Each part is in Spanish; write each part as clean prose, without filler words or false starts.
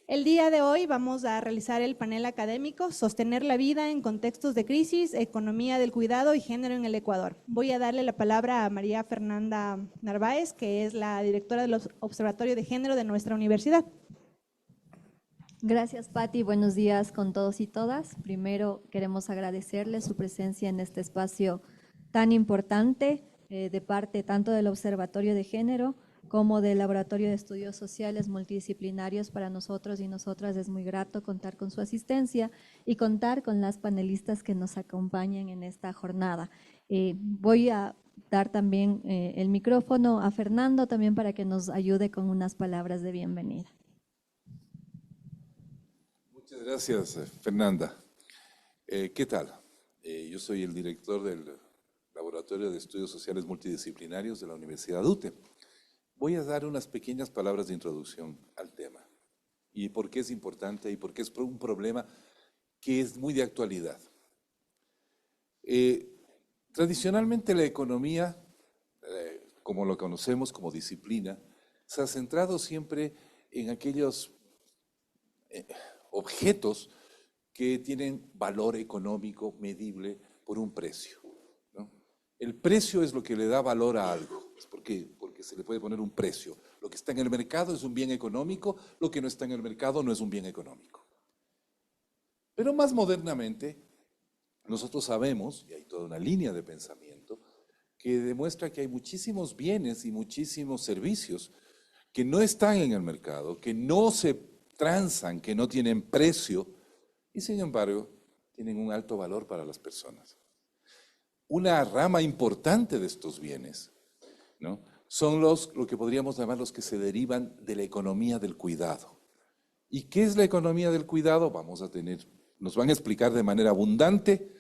El día de hoy vamos a realizar el panel académico Sostener la vida en contextos de crisis, economía del cuidado y género en el Ecuador. Voy a darle la palabra a María Fernanda Narváez, que es la directora del Observatorio de Género de nuestra universidad. Gracias, Patti. Buenos días con todos y todas. Primero queremos agradecerle su presencia en este espacio tan importante de parte tanto del Observatorio de Género como del Laboratorio de Estudios Sociales Multidisciplinarios. Para nosotros y nosotras es muy grato contar con su asistencia y contar con las panelistas que nos acompañan en esta jornada. Voy a dar también el micrófono a Fernando también para que nos ayude con unas palabras de bienvenida. Muchas gracias, Fernanda. ¿Qué tal? Yo soy el director del Laboratorio de Estudios Sociales Multidisciplinarios de la Universidad UTE. Voy a dar unas pequeñas palabras de introducción al tema y por qué es importante y por qué es un problema que es muy de actualidad. Tradicionalmente la economía, como lo conocemos como disciplina, se ha centrado siempre en aquellos objetos que tienen valor económico medible por un precio, ¿no? El precio es lo que le da valor a algo, porque se le puede poner un precio. Lo que está en el mercado es un bien económico, lo que no está en el mercado no es un bien económico. Pero más modernamente, nosotros sabemos, y hay toda una línea de pensamiento, que demuestra que hay muchísimos bienes y muchísimos servicios que no están en el mercado, que no se transan, que no tienen precio y sin embargo tienen un alto valor para las personas. Una rama importante de estos bienes, ¿no?, son lo que podríamos llamar los que se derivan de la economía del cuidado. ¿Y qué es la economía del cuidado? Nos van a explicar de manera abundante,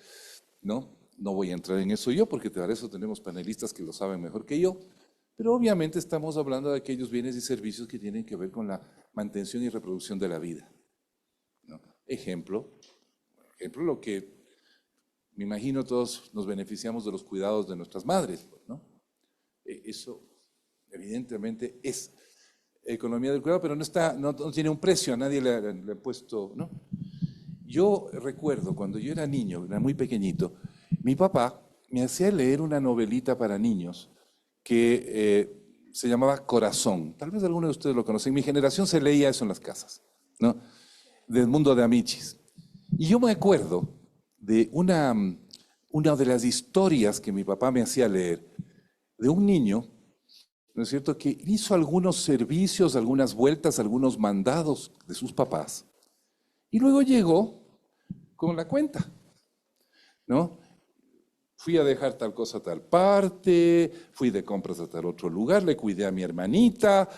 ¿no? No voy a entrar en eso yo porque para eso tenemos panelistas que lo saben mejor que yo. Pero obviamente estamos hablando de aquellos bienes y servicios que tienen que ver con la mantención y reproducción de la vida, ¿no? Ejemplo, lo que me imagino todos nos beneficiamos de los cuidados de nuestras madres, ¿no? Eso evidentemente es economía del cuidado, pero no tiene un precio, a nadie le ha puesto, ¿no? Yo recuerdo cuando yo era niño, era muy pequeñito, mi papá me hacía leer una novelita para niños que se llamaba Corazón. Tal vez alguno de ustedes lo conocen. En mi generación se leía eso en las casas, ¿no? Del mundo de Amichis. Y yo me acuerdo de una de las historias que mi papá me hacía leer, de un niño, ¿no es cierto?, que hizo algunos servicios, algunas vueltas, algunos mandados de sus papás, y luego llegó con la cuenta, ¿no? Fui a dejar tal cosa a tal parte, fui de compras a tal otro lugar, le cuidé a mi hermanita,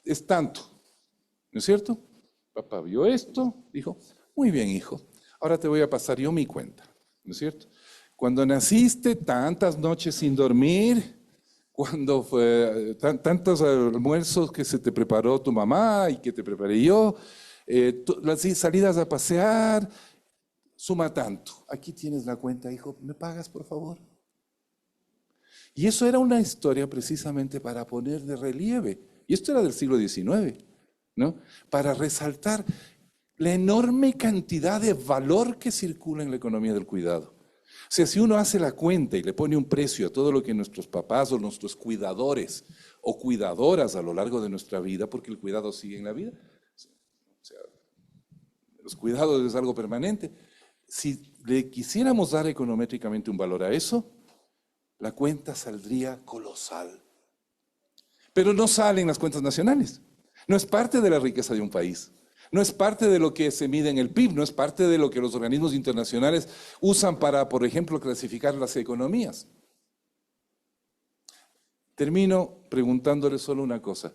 es tanto, ¿no es cierto? Papá vio esto, dijo, muy bien, hijo, ahora te voy a pasar yo mi cuenta, ¿no es cierto? Cuando naciste, tantas noches sin dormir, cuando fue tantos almuerzos que se te preparó tu mamá y que te preparé yo, las salidas a pasear, suma tanto. Aquí tienes la cuenta, hijo, ¿me pagas, por favor? Y eso era una historia precisamente para poner de relieve, y esto era del siglo XIX, ¿no?, para resaltar la enorme cantidad de valor que circula en la economía del cuidado. O sea, si uno hace la cuenta y le pone un precio a todo lo que nuestros papás o nuestros cuidadores o cuidadoras a lo largo de nuestra vida, porque el cuidado sigue en la vida, o sea, los cuidados es algo permanente. Si le quisiéramos dar econométricamente un valor a eso, la cuenta saldría colosal. Pero no salen las cuentas nacionales. No es parte de la riqueza de un país. No es parte de lo que se mide en el PIB, no es parte de lo que los organismos internacionales usan para, por ejemplo, clasificar las economías. Termino preguntándole solo una cosa.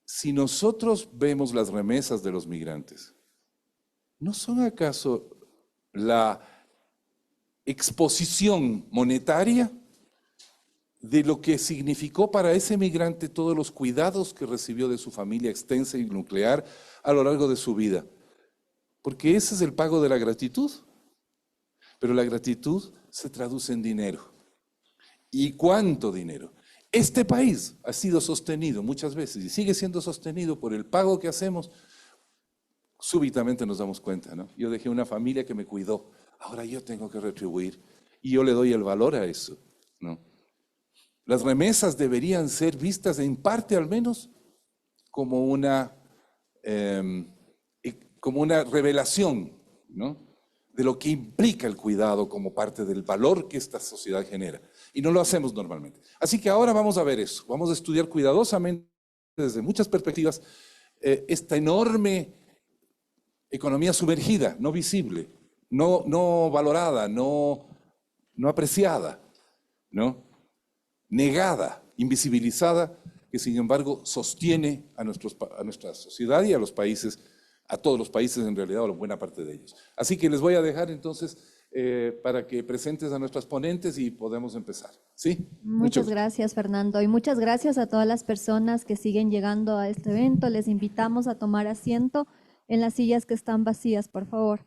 Si nosotros vemos las remesas de los migrantes, ¿no son acaso la exposición monetaria de lo que significó para ese migrante todos los cuidados que recibió de su familia extensa y nuclear a lo largo de su vida? Porque ese es el pago de la gratitud. Pero la gratitud se traduce en dinero. ¿Y cuánto dinero? Este país ha sido sostenido muchas veces y sigue siendo sostenido por el pago que hacemos súbitamente nos damos cuenta, ¿no? Yo dejé una familia que me cuidó, ahora yo tengo que retribuir y yo le doy el valor a eso, ¿no? Las remesas deberían ser vistas en parte al menos como como una revelación, ¿no?, de lo que implica el cuidado como parte del valor que esta sociedad genera. Y no lo hacemos normalmente. Así que ahora vamos a ver eso, vamos a estudiar cuidadosamente desde muchas perspectivas esta enorme economía sumergida, no visible, no valorada, no apreciada, ¿no?, negada, invisibilizada, que sin embargo sostiene a nuestra sociedad y a los países, a todos los países en realidad, o a buena parte de ellos. Así que les voy a dejar entonces para que presentes a nuestras ponentes y podemos empezar. ¿Sí? Muchas gracias, Fernando, y muchas gracias a todas las personas que siguen llegando a este evento. Les invitamos a tomar asiento en las sillas que están vacías, por favor.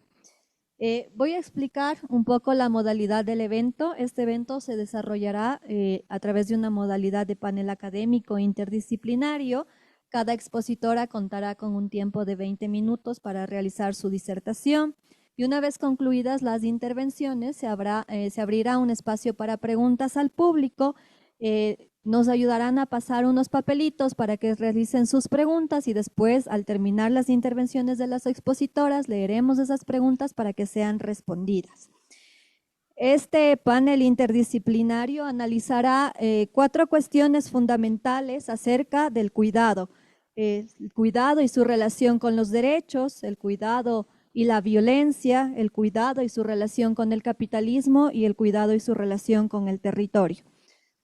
Voy a explicar un poco la modalidad del evento. Este evento se desarrollará a través de una modalidad de panel académico interdisciplinario. Cada expositora contará con un tiempo de 20 minutos para realizar su disertación. Y una vez concluidas las intervenciones, se abrirá un espacio para preguntas al público. Nos ayudarán a pasar unos papelitos para que realicen sus preguntas y después, al terminar las intervenciones de las expositoras, leeremos esas preguntas para que sean respondidas. Este panel interdisciplinario analizará 4 cuestiones fundamentales acerca del cuidado. El cuidado y su relación con los derechos, el cuidado y la violencia, el cuidado y su relación con el capitalismo y el cuidado y su relación con el territorio.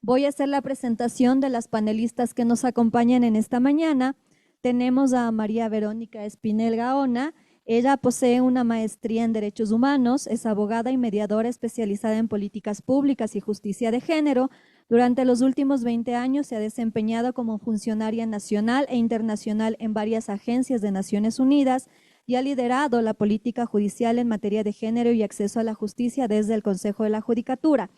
Voy a hacer la presentación de las panelistas que nos acompañan en esta mañana. Tenemos a María Verónica Espinel Gaona. Ella posee una maestría en Derechos Humanos, es abogada y mediadora especializada en políticas públicas y justicia de género. Durante los últimos 20 años se ha desempeñado como funcionaria nacional e internacional en varias agencias de Naciones Unidas y ha liderado la política judicial en materia de género y acceso a la justicia desde el Consejo de la Judicatura.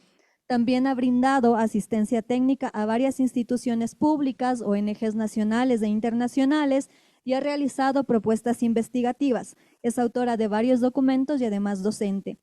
También ha brindado asistencia técnica a varias instituciones públicas, ONGs nacionales e internacionales y ha realizado propuestas investigativas. Es autora de varios documentos y además docente.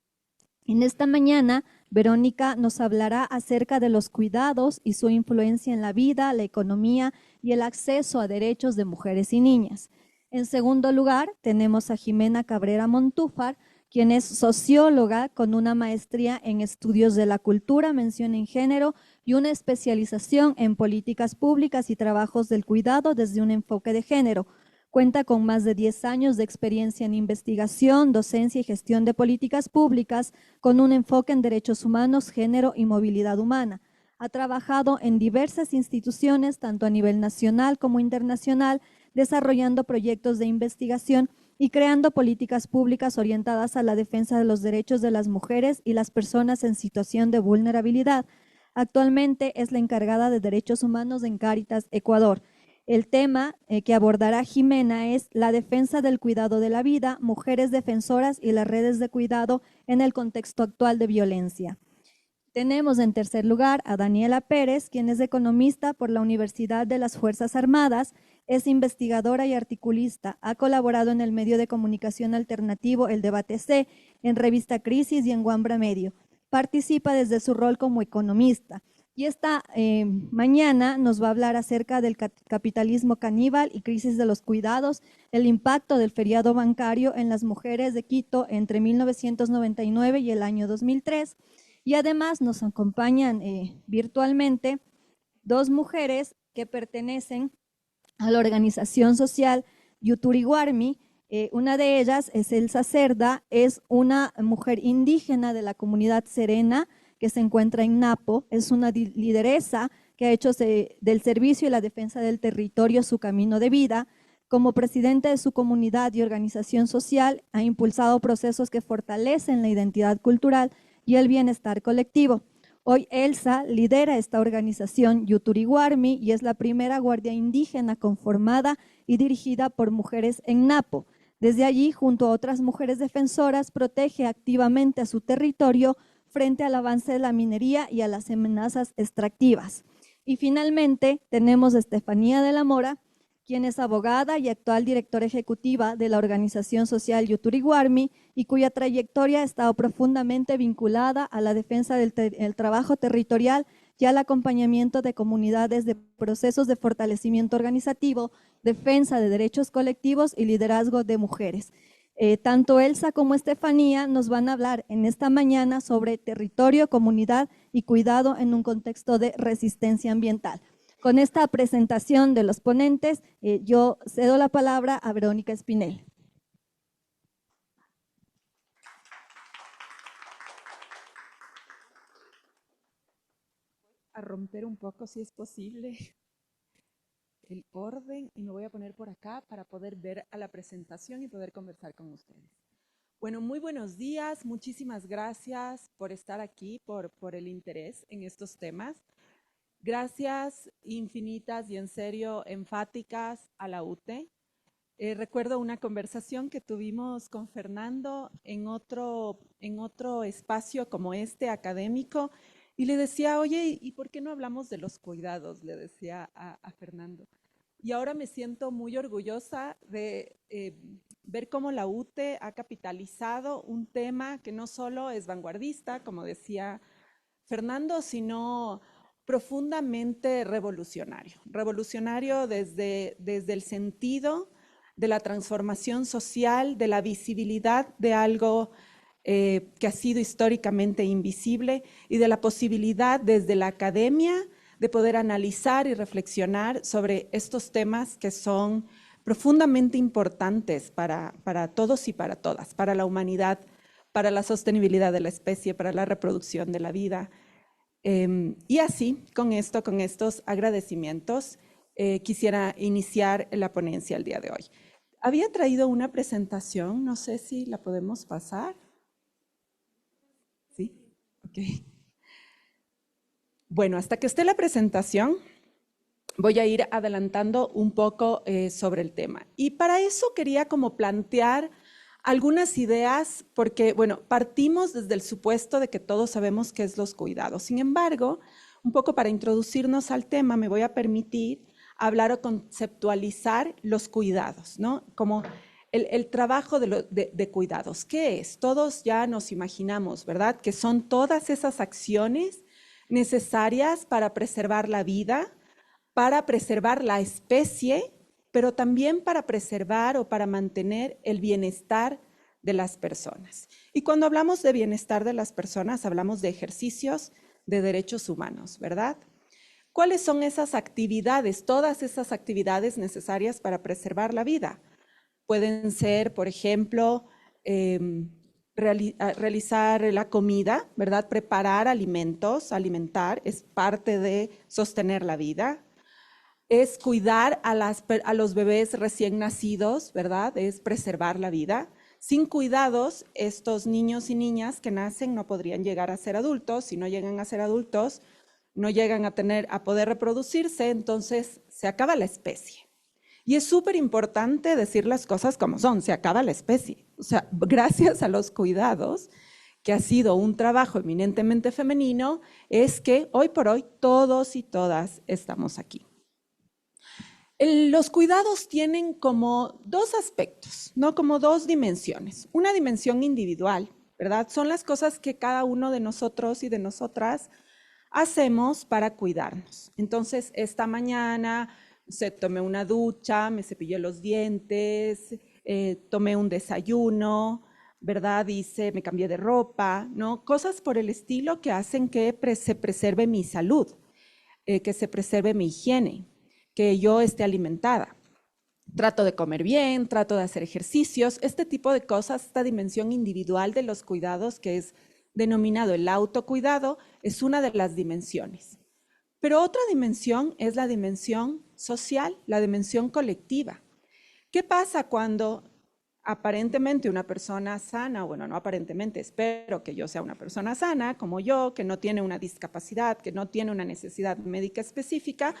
En esta mañana, Verónica nos hablará acerca de los cuidados y su influencia en la vida, la economía y el acceso a derechos de mujeres y niñas. En segundo lugar, tenemos a Jimena Cabrera Montúfar, quien es socióloga con una maestría en estudios de la cultura, mención en género y una especialización en políticas públicas y trabajos del cuidado desde un enfoque de género. Cuenta con más de 10 años de experiencia en investigación, docencia y gestión de políticas públicas con un enfoque en derechos humanos, género y movilidad humana. Ha trabajado en diversas instituciones, tanto a nivel nacional como internacional, desarrollando proyectos de investigación y creando políticas públicas orientadas a la defensa de los derechos de las mujeres y las personas en situación de vulnerabilidad. Actualmente es la encargada de Derechos Humanos en Cáritas, Ecuador. El tema que abordará Jimena es la defensa del cuidado de la vida, mujeres defensoras y las redes de cuidado en el contexto actual de violencia. Tenemos en tercer lugar a Daniela Pérez, quien es economista por la Universidad de las Fuerzas Armadas, es investigadora y articulista, ha colaborado en el medio de comunicación alternativo El Debate C, en Revista Crisis y en Wambra Medio. Participa desde su rol como economista. Y esta mañana nos va a hablar acerca del capitalismo caníbal y crisis de los cuidados, el impacto del feriado bancario en las mujeres de Quito entre 1999 y el año 2003. Y además nos acompañan virtualmente 2 mujeres que pertenecen a la organización social Yuturiguarmi. Una de ellas es Elsa Cerda, es una mujer indígena de la comunidad serena que se encuentra en Napo, es una lideresa que ha hecho del servicio y la defensa del territorio su camino de vida. Como presidenta de su comunidad y organización social, ha impulsado procesos que fortalecen la identidad cultural y el bienestar colectivo. Hoy Elsa lidera esta organización Yuturiguarmi y es la primera guardia indígena conformada y dirigida por mujeres en Napo. Desde allí, junto a otras mujeres defensoras, protege activamente a su territorio frente al avance de la minería y a las amenazas extractivas. Y finalmente tenemos a Estefanía de la Mora, quien es abogada y actual directora ejecutiva de la organización social Yuturiguarmi y cuya trayectoria ha estado profundamente vinculada a la defensa del trabajo territorial y al acompañamiento de comunidades de procesos de fortalecimiento organizativo, defensa de derechos colectivos y liderazgo de mujeres. Tanto Elsa como Estefanía nos van a hablar en esta mañana sobre territorio, comunidad y cuidado en un contexto de resistencia ambiental. Con esta presentación de los ponentes, yo cedo la palabra a Verónica Espinel. A romper un poco, si es posible, el orden y me voy a poner por acá para poder ver a la presentación y poder conversar con ustedes. Bueno, muy buenos días, muchísimas gracias por estar aquí, por el interés en estos temas. Gracias infinitas y en serio enfáticas a la UTE. Recuerdo una conversación que tuvimos con Fernando en otro espacio como este académico y le decía, oye, ¿y por qué no hablamos de los cuidados? Le decía a Fernando. Y ahora me siento muy orgullosa de ver cómo la UTE ha capitalizado un tema que no solo es vanguardista, como decía Fernando, sino profundamente revolucionario. Revolucionario desde el sentido de la transformación social, de la visibilidad de algo que ha sido históricamente invisible y de la posibilidad desde la academia de poder analizar y reflexionar sobre estos temas que son profundamente importantes para todos y para todas, para la humanidad, para la sostenibilidad de la especie, para la reproducción de la vida. Y así, con estos agradecimientos, quisiera iniciar la ponencia el día de hoy. Había traído una presentación, no sé si la podemos pasar. ¿Sí? Ok. Bueno, hasta que esté la presentación, voy a ir adelantando un poco sobre el tema. Y para eso quería como plantear algunas ideas, porque, bueno, partimos desde el supuesto de que todos sabemos qué es los cuidados. Sin embargo, un poco para introducirnos al tema, me voy a permitir hablar o conceptualizar los cuidados, ¿no? Como el trabajo de cuidados. ¿Qué es? Todos ya nos imaginamos, ¿verdad? Que son todas esas acciones necesarias para preservar la vida, para preservar la especie, pero también para preservar o para mantener el bienestar de las personas. Y cuando hablamos de bienestar de las personas, hablamos de ejercicios de derechos humanos, ¿verdad? ¿Cuáles son esas actividades, todas esas actividades necesarias para preservar la vida? Pueden ser, por ejemplo, realizar la comida, ¿verdad? Preparar alimentos, alimentar, es parte de sostener la vida. Es cuidar a los bebés recién nacidos, ¿verdad? Es preservar la vida. Sin cuidados, estos niños y niñas que nacen no podrían llegar a ser adultos. Si no llegan a ser adultos, no llegan a poder reproducirse, entonces se acaba la especie. Y es súper importante decir las cosas como son, se acaba la especie. O sea, gracias a los cuidados, que ha sido un trabajo eminentemente femenino, es que hoy por hoy todos y todas estamos aquí. Los cuidados tienen como dos aspectos, ¿no? Como dos dimensiones. Una dimensión individual, ¿verdad? Son las cosas que cada uno de nosotros y de nosotras hacemos para cuidarnos. Entonces, esta mañana tomé una ducha, me cepillé los dientes, tomé un desayuno, ¿verdad? Me cambié de ropa, ¿no? Cosas por el estilo que hacen que se preserve mi salud, que se preserve mi higiene, que yo esté alimentada. Trato de comer bien, trato de hacer ejercicios, este tipo de cosas, esta dimensión individual de los cuidados que es denominado el autocuidado, es una de las dimensiones. Pero otra dimensión es la dimensión social, la dimensión colectiva. ¿Qué pasa cuando aparentemente una persona sana, bueno, no aparentemente, espero que yo sea una persona sana, como yo, que no tiene una discapacidad, que no tiene una necesidad médica específica,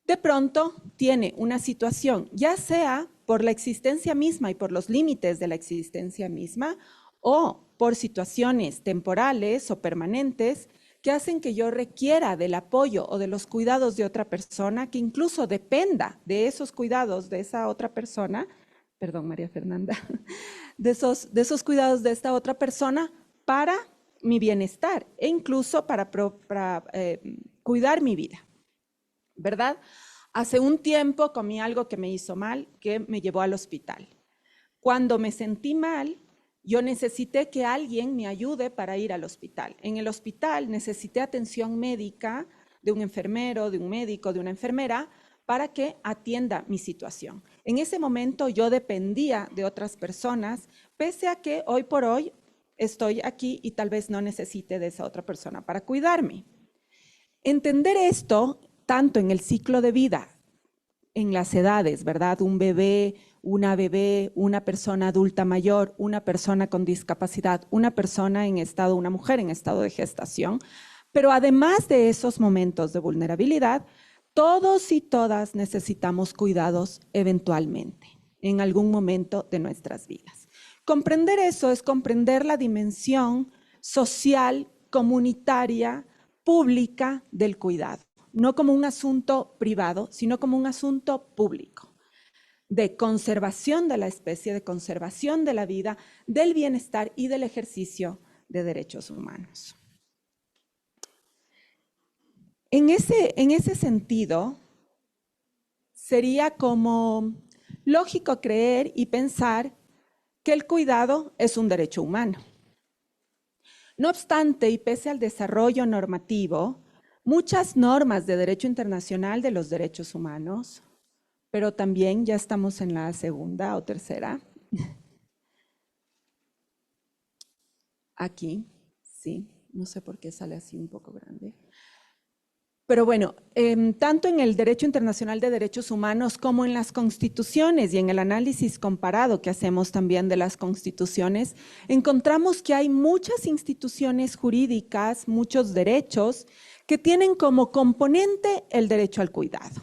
de pronto tiene una situación, ya sea por la existencia misma y por los límites de la existencia misma, o por situaciones temporales o permanentes que hacen que yo requiera del apoyo o de los cuidados de otra persona, que incluso dependa de esos cuidados de esa otra persona, perdón, María Fernanda, de esos cuidados de esta otra persona para mi bienestar e incluso para cuidar mi vida, ¿verdad? Hace un tiempo comí algo que me hizo mal, que me llevó al hospital. Cuando me sentí mal, yo necesité que alguien me ayude para ir al hospital. En el hospital necesité atención médica de un enfermero, de un médico, de una enfermera, para que atienda mi situación. En ese momento yo dependía de otras personas, pese a que hoy por hoy estoy aquí y tal vez no necesite de esa otra persona para cuidarme. Entender esto, tanto en el ciclo de vida, en las edades, ¿verdad? Un bebé, una persona adulta mayor, una persona con discapacidad, una persona en estado, una mujer en estado de gestación. Pero además de esos momentos de vulnerabilidad, todos y todas necesitamos cuidados eventualmente, en algún momento de nuestras vidas. Comprender eso es comprender la dimensión social, comunitaria, pública del cuidado. No como un asunto privado, sino como un asunto público, de conservación de la especie, de conservación de la vida, del bienestar y del ejercicio de derechos humanos. En ese sentido, sería como lógico creer y pensar que el cuidado es un derecho humano. No obstante, y pese al desarrollo normativo, muchas normas de derecho internacional de los derechos humanos, pero también ya estamos en la segunda o tercera. Aquí, sí, no sé por qué sale así un poco grande. Pero bueno, tanto en el derecho internacional de derechos humanos como en las constituciones y en el análisis comparado que hacemos también de las constituciones, encontramos que hay muchas instituciones jurídicas, muchos derechos que tienen como componente el derecho al cuidado.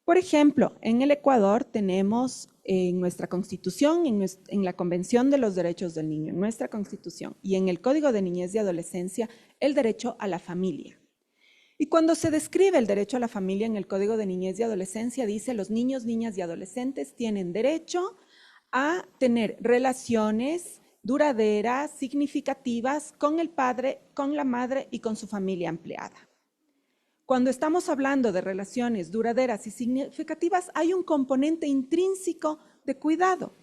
Por ejemplo, en el Ecuador tenemos en nuestra Constitución, en la Convención de los Derechos del Niño, en nuestra Constitución y en el Código de Niñez y Adolescencia, el derecho a la familia. Y cuando se describe el derecho a la familia en el Código de Niñez y Adolescencia, dice los niños, niñas y adolescentes tienen derecho a tener relaciones duraderas, significativas con el padre, con la madre y con su familia ampliada. Cuando estamos hablando de relaciones duraderas y significativas, hay un componente intrínseco de cuidado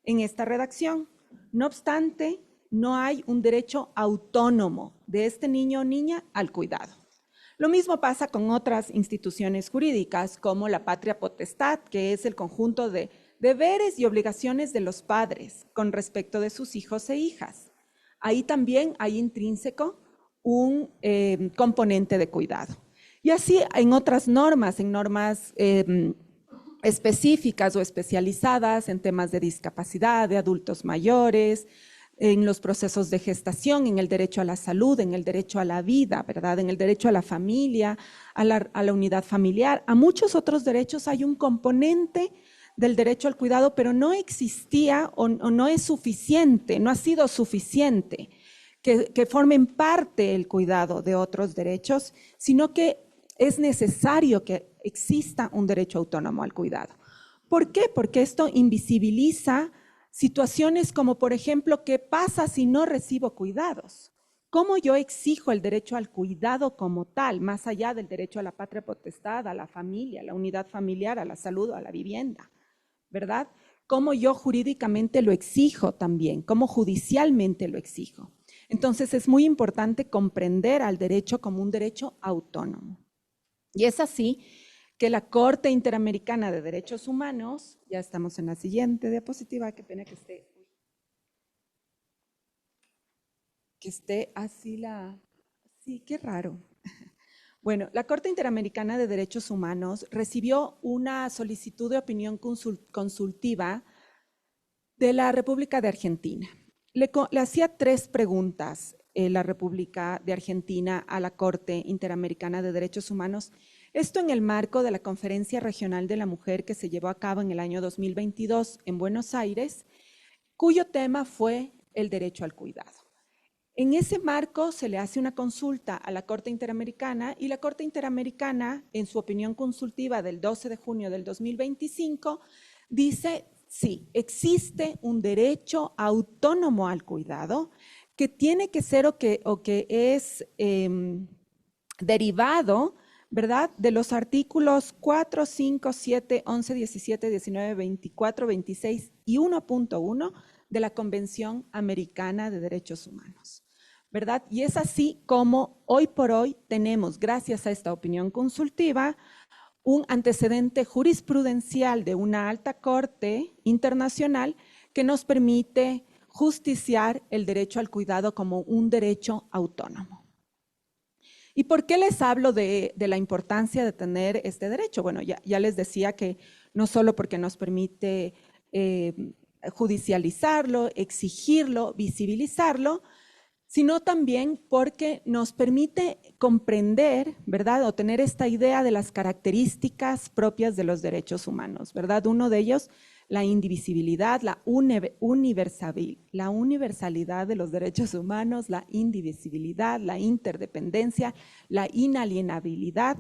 en esta redacción. No obstante, no hay un derecho autónomo de este niño o niña al cuidado. Lo mismo pasa con otras instituciones jurídicas, como la patria potestad, que es el conjunto de deberes y obligaciones de los padres con respecto de sus hijos e hijas. Ahí también hay intrínseco un componente de cuidado. Y así en otras normas, en normas específicas o especializadas en temas de discapacidad, de adultos mayores, en los procesos de gestación, en el derecho a la salud, en el derecho a la vida, ¿verdad? En el derecho a la familia, a la unidad familiar. A muchos otros derechos hay un componente del derecho al cuidado, pero no existía o no es suficiente, no ha sido suficiente que formen parte el cuidado de otros derechos, sino que es necesario que exista un derecho autónomo al cuidado. ¿Por qué? Porque esto invisibiliza situaciones como, por ejemplo, ¿qué pasa si no recibo cuidados? ¿Cómo yo exijo el derecho al cuidado como tal, más allá del derecho a la patria potestad, a la familia, a la unidad familiar, a la salud, a la vivienda? ¿Verdad? ¿Cómo yo jurídicamente lo exijo también? ¿Cómo judicialmente lo exijo? Entonces es muy importante comprender al derecho como un derecho autónomo. Y es así que la Corte Interamericana de Derechos Humanos, ya estamos en la siguiente diapositiva, qué pena que esté así sí, qué raro. Bueno, la Corte Interamericana de Derechos Humanos recibió una solicitud de opinión consultiva de la República de Argentina. Le hacía 3 preguntas la República de Argentina a la Corte Interamericana de Derechos Humanos. Esto en el marco de la Conferencia Regional de la Mujer que se llevó a cabo en el año 2022 en Buenos Aires, cuyo tema fue el derecho al cuidado. En ese marco se le hace una consulta a la Corte Interamericana y la Corte Interamericana, en su opinión consultiva del 12 de junio del 2025, dice, sí, existe un derecho autónomo al cuidado que tiene que ser o que es derivado, ¿verdad?, de los artículos 4, 5, 7, 11, 17, 19, 24, 26 y 1.1 de la Convención Americana de Derechos Humanos, ¿verdad? Y es así como hoy por hoy tenemos, gracias a esta opinión consultiva, un antecedente jurisprudencial de una alta corte internacional que nos permite justiciar el derecho al cuidado como un derecho autónomo. ¿Y por qué les hablo de la importancia de tener este derecho? Bueno, ya les decía que no solo porque nos permite judicializarlo, exigirlo, visibilizarlo, sino también porque nos permite comprender, ¿verdad?, o tener esta idea de las características propias de los derechos humanos, ¿verdad? Uno de ellos, la indivisibilidad, la universalidad de los derechos humanos, la indivisibilidad, la interdependencia, la inalienabilidad.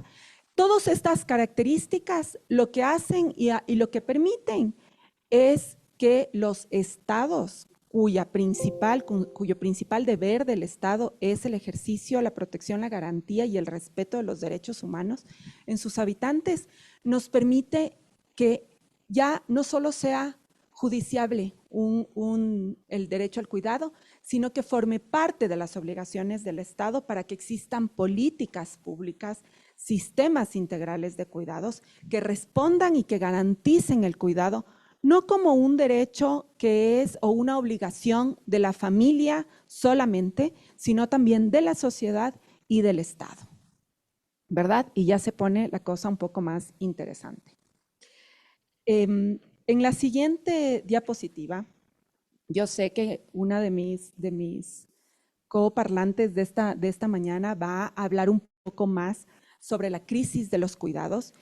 Todas estas características lo que hacen y lo que permiten es que los estados cuyo principal deber del Estado es el ejercicio, la protección, la garantía y el respeto de los derechos humanos en sus habitantes, nos permite que ya no solo sea judiciable el derecho al cuidado, sino que forme parte de las obligaciones del Estado para que existan políticas públicas, sistemas integrales de cuidados que respondan y que garanticen el cuidado, no como un derecho que es o una obligación de la familia solamente, sino también de la sociedad y del Estado, ¿verdad? Y ya se pone la cosa un poco más interesante. En la siguiente diapositiva, yo sé que una de mis coparlantes de esta mañana va a hablar un poco más sobre la crisis de los cuidados.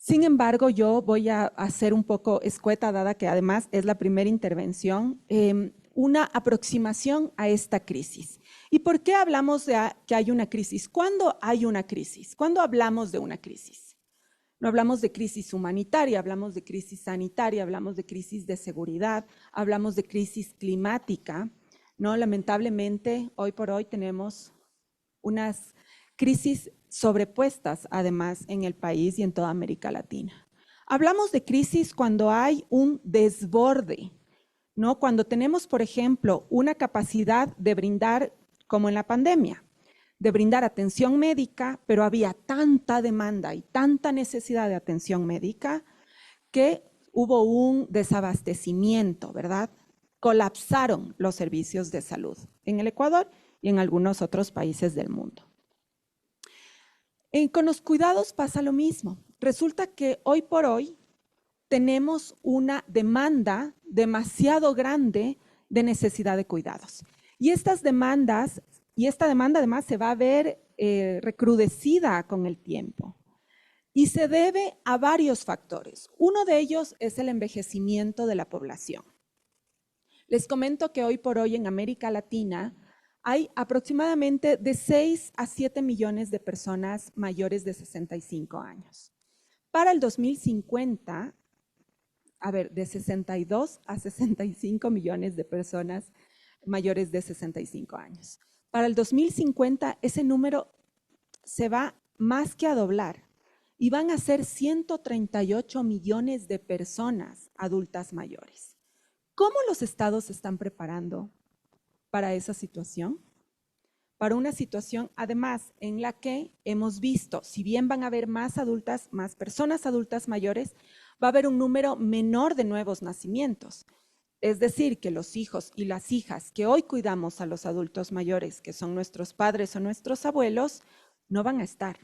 Sin embargo, yo voy a hacer un poco escueta, dada que además es la primera intervención, una aproximación a esta crisis. ¿Y por qué hablamos de que hay una crisis? ¿Cuándo hay una crisis? ¿Cuándo hablamos de una crisis? No hablamos de crisis humanitaria, hablamos de crisis sanitaria, hablamos de crisis de seguridad, hablamos de crisis climática, ¿no? Lamentablemente, hoy por hoy tenemos unas crisis sobrepuestas, además, en el país y en toda América Latina. Hablamos de crisis cuando hay un desborde, ¿no? Cuando tenemos, por ejemplo, una capacidad de brindar, como en la pandemia, de brindar atención médica, pero había tanta demanda y tanta necesidad de atención médica que hubo un desabastecimiento, ¿verdad? Colapsaron los servicios de salud en el Ecuador y en algunos otros países del mundo. Con los cuidados pasa lo mismo. Resulta que hoy por hoy tenemos una demanda demasiado grande de necesidad de cuidados. Y esta demanda además se va a ver recrudecida con el tiempo. Y se debe a varios factores. Uno de ellos es el envejecimiento de la población. Les comento que hoy por hoy en América Latina hay aproximadamente de 6 a 7 millones de personas mayores de 65 años. Para el 2050, de 62 a 65 millones de personas mayores de 65 años. Para el 2050, ese número se va más que a doblar y van a ser 138 millones de personas adultas mayores. ¿Cómo los estados se están preparando para esa situación? Para una situación, además, en la que hemos visto, si bien van a haber más personas adultas mayores, va a haber un número menor de nuevos nacimientos. Es decir, que los hijos y las hijas que hoy cuidamos a los adultos mayores, que son nuestros padres o nuestros abuelos, no van a estar.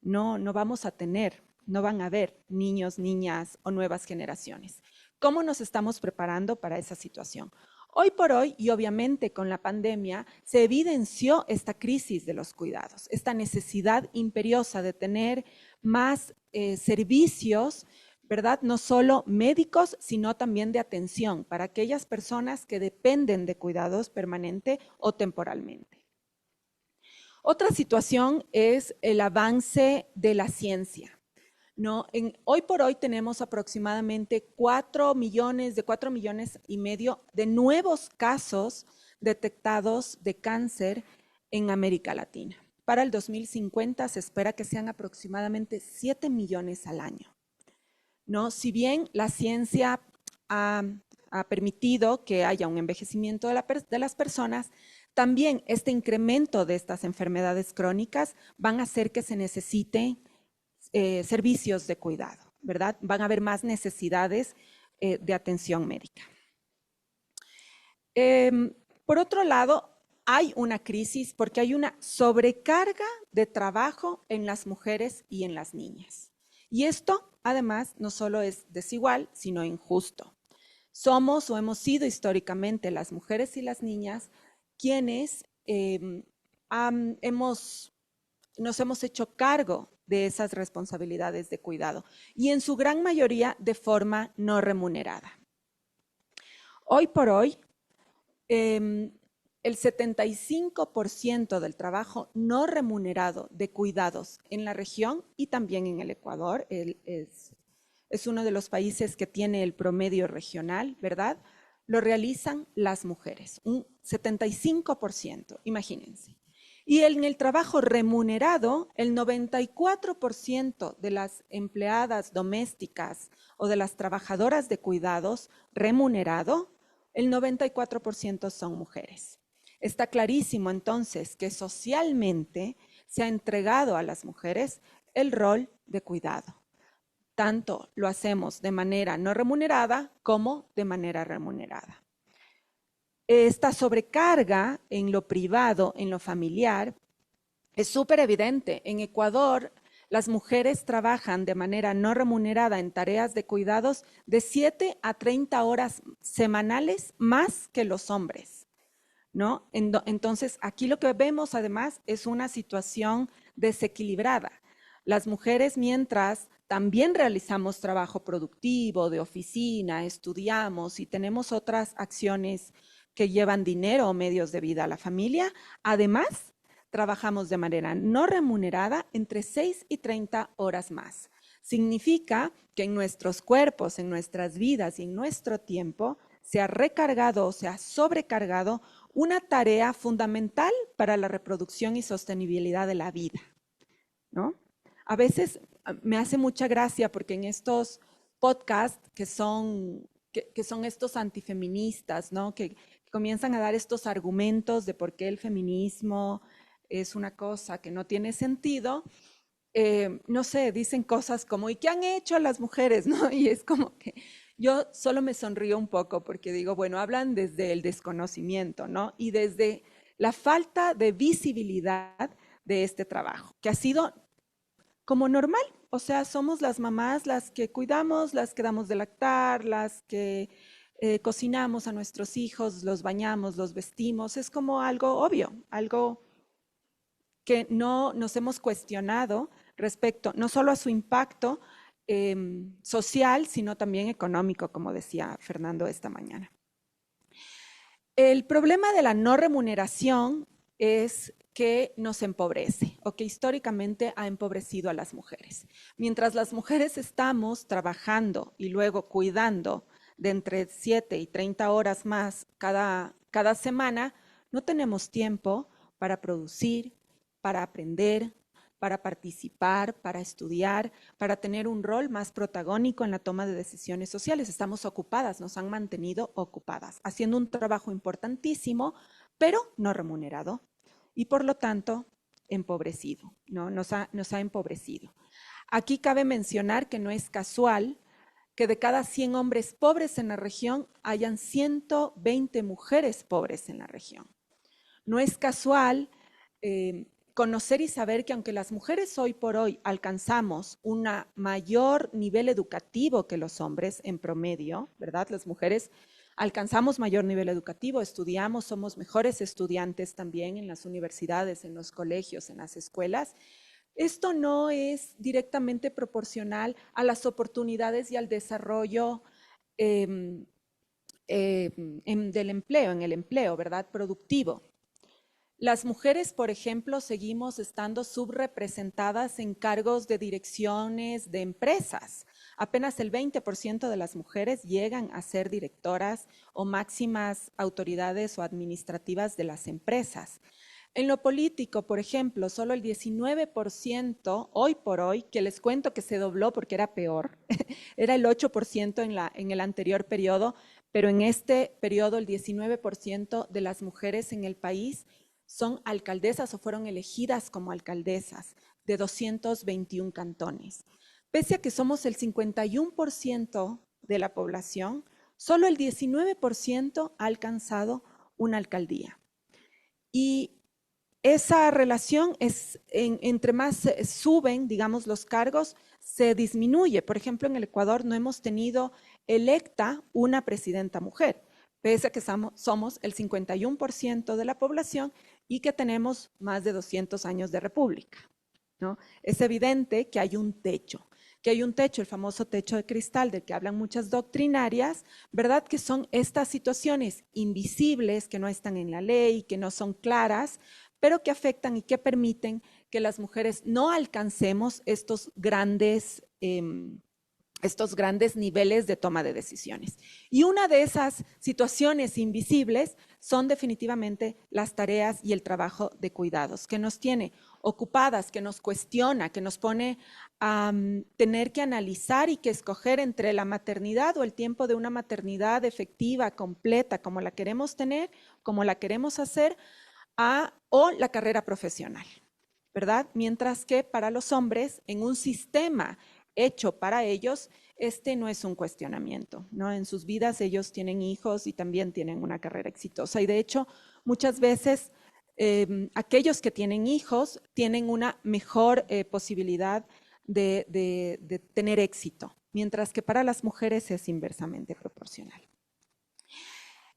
No vamos a tener, no van a haber niños, niñas o nuevas generaciones. ¿Cómo nos estamos preparando para esa situación? Hoy por hoy, y obviamente con la pandemia, se evidenció esta crisis de los cuidados, esta necesidad imperiosa de tener más servicios ¿verdad? No solo médicos, sino también de atención para aquellas personas que dependen de cuidados permanente o temporalmente. Otra situación es el avance de la ciencia. ¿No? Hoy por hoy tenemos aproximadamente 4 millones y medio de nuevos casos detectados de cáncer en América Latina. Para el 2050 se espera que sean aproximadamente 7 millones al año. ¿No? Si bien la ciencia ha permitido que haya un envejecimiento de las personas, también este incremento de estas enfermedades crónicas van a hacer que se necesiten servicios de cuidado, ¿verdad? Van a haber más necesidades de atención médica. Por otro lado, hay una crisis porque hay una sobrecarga de trabajo en las mujeres y en las niñas. Y esto, además, no solo es desigual, sino injusto. Somos o hemos sido históricamente las mujeres y las niñas quienes nos hemos hecho cargo de esas responsabilidades de cuidado y en su gran mayoría de forma no remunerada. Hoy por hoy, el 75% del trabajo no remunerado de cuidados en la región y también en el Ecuador, es uno de los países que tiene el promedio regional, ¿verdad? Lo realizan las mujeres, un 75%, imagínense. Y en el trabajo remunerado, el 94% de las empleadas domésticas o de las trabajadoras de cuidados remunerado, el 94% son mujeres. Está clarísimo entonces que socialmente se ha entregado a las mujeres el rol de cuidado. Tanto lo hacemos de manera no remunerada como de manera remunerada. Esta sobrecarga en lo privado, en lo familiar, es súper evidente. En Ecuador, las mujeres trabajan de manera no remunerada en tareas de cuidados de 7 a 30 horas semanales más que los hombres, ¿no? Entonces, aquí lo que vemos además es una situación desequilibrada. Las mujeres, mientras también realizamos trabajo productivo, de oficina, estudiamos y tenemos otras acciones que llevan dinero o medios de vida a la familia, además trabajamos de manera no remunerada entre 6 y 30 horas más. Significa que en nuestros cuerpos, en nuestras vidas y en nuestro tiempo se ha recargado o se ha sobrecargado una tarea fundamental para la reproducción y sostenibilidad de la vida, ¿no? A veces me hace mucha gracia porque en estos podcasts que son estos antifeministas, ¿no? Que comienzan a dar estos argumentos de por qué el feminismo es una cosa que no tiene sentido, no sé, dicen cosas como, ¿y qué han hecho las mujeres? ¿No? Y es como que yo solo me sonrío un poco porque digo, bueno, hablan desde el desconocimiento, ¿no? Y desde la falta de visibilidad de este trabajo, que ha sido como normal. O sea, somos las mamás las que cuidamos, las que damos de lactar, las que cocinamos a nuestros hijos, los bañamos, los vestimos. Es como algo obvio, algo que no nos hemos cuestionado respecto no solo a su impacto social, sino también económico, como decía Fernando esta mañana. El problema de la no remuneración es que nos empobrece o que históricamente ha empobrecido a las mujeres. Mientras las mujeres estamos trabajando y luego cuidando de entre 7 y 30 horas más cada semana, no tenemos tiempo para producir, para aprender, para participar, para estudiar, para tener un rol más protagónico en la toma de decisiones sociales. Estamos ocupadas, nos han mantenido ocupadas, haciendo un trabajo importantísimo, pero no remunerado y por lo tanto empobrecido, ¿no? Nos ha empobrecido. Aquí cabe mencionar que no es casual que de cada 100 hombres pobres en la región hayan 120 mujeres pobres en la región. No es casual conocer y saber que aunque las mujeres hoy por hoy alcanzamos un mayor nivel educativo que los hombres en promedio, ¿verdad? Las mujeres alcanzamos mayor nivel educativo, estudiamos, somos mejores estudiantes también en las universidades, en los colegios, en las escuelas, Esto no es directamente proporcional a las oportunidades y al desarrollo del empleo, en el empleo, ¿verdad? Productivo. Las mujeres, por ejemplo, seguimos estando subrepresentadas en cargos de direcciones de empresas. Apenas el 20% de las mujeres llegan a ser directoras o máximas autoridades o administrativas de las empresas. En lo político, por ejemplo, solo el 19%, hoy por hoy, que les cuento que se dobló porque era peor, era el 8% en el anterior periodo, pero en este periodo el 19% de las mujeres en el país son alcaldesas o fueron elegidas como alcaldesas de 221 cantones. Pese a que somos el 51% de la población, solo el 19% ha alcanzado una alcaldía. Y esa relación es, entre más suben, digamos, los cargos, se disminuye. Por ejemplo, en el Ecuador no hemos tenido electa una presidenta mujer, pese a que somos el 51% de la población y que tenemos más de 200 años de república, ¿no? Es evidente que hay un techo, el famoso techo de cristal del que hablan muchas doctrinarias, ¿verdad? Que son estas situaciones invisibles que no están en la ley, que no son claras, pero que afectan y que permiten que las mujeres no alcancemos estos grandes niveles de toma de decisiones. Y una de esas situaciones invisibles son definitivamente las tareas y el trabajo de cuidados, que nos tiene ocupadas, que nos cuestiona, que nos pone a tener que analizar y que escoger entre la maternidad o el tiempo de una maternidad efectiva, completa, como la queremos tener, como la queremos hacer, o la carrera profesional, ¿verdad? Mientras que para los hombres, en un sistema hecho para ellos, este no es un cuestionamiento, ¿no? En sus vidas ellos tienen hijos y también tienen una carrera exitosa. Y de hecho, muchas veces aquellos que tienen hijos tienen una mejor posibilidad de tener éxito, mientras que para las mujeres es inversamente proporcional.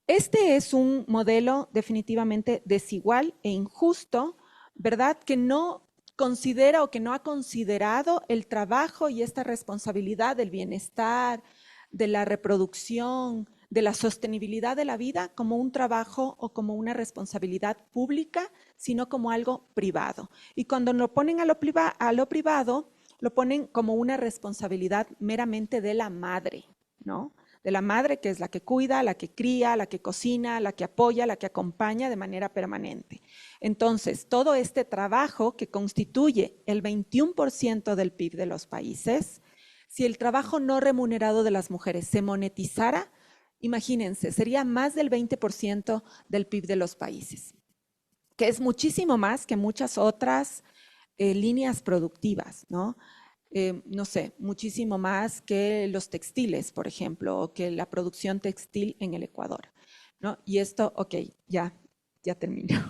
Este es un modelo definitivamente desigual e injusto, ¿verdad? Que no considera o que no ha considerado el trabajo y esta responsabilidad del bienestar, de la reproducción, de la sostenibilidad de la vida como un trabajo o como una responsabilidad pública, sino como algo privado. Y cuando lo ponen a lo privado, lo ponen como una responsabilidad meramente de la madre, ¿no? De la madre, que es la que cuida, la que cría, la que cocina, la que apoya, la que acompaña de manera permanente. Entonces, todo este trabajo que constituye el 21% del PIB de los países, si el trabajo no remunerado de las mujeres se monetizara, imagínense, sería más del 20% del PIB de los países, que es muchísimo más que muchas otras líneas productivas, ¿no? No sé, muchísimo más que los textiles, por ejemplo, o que la producción textil en el Ecuador, ¿no? Y esto, ok, ya termino.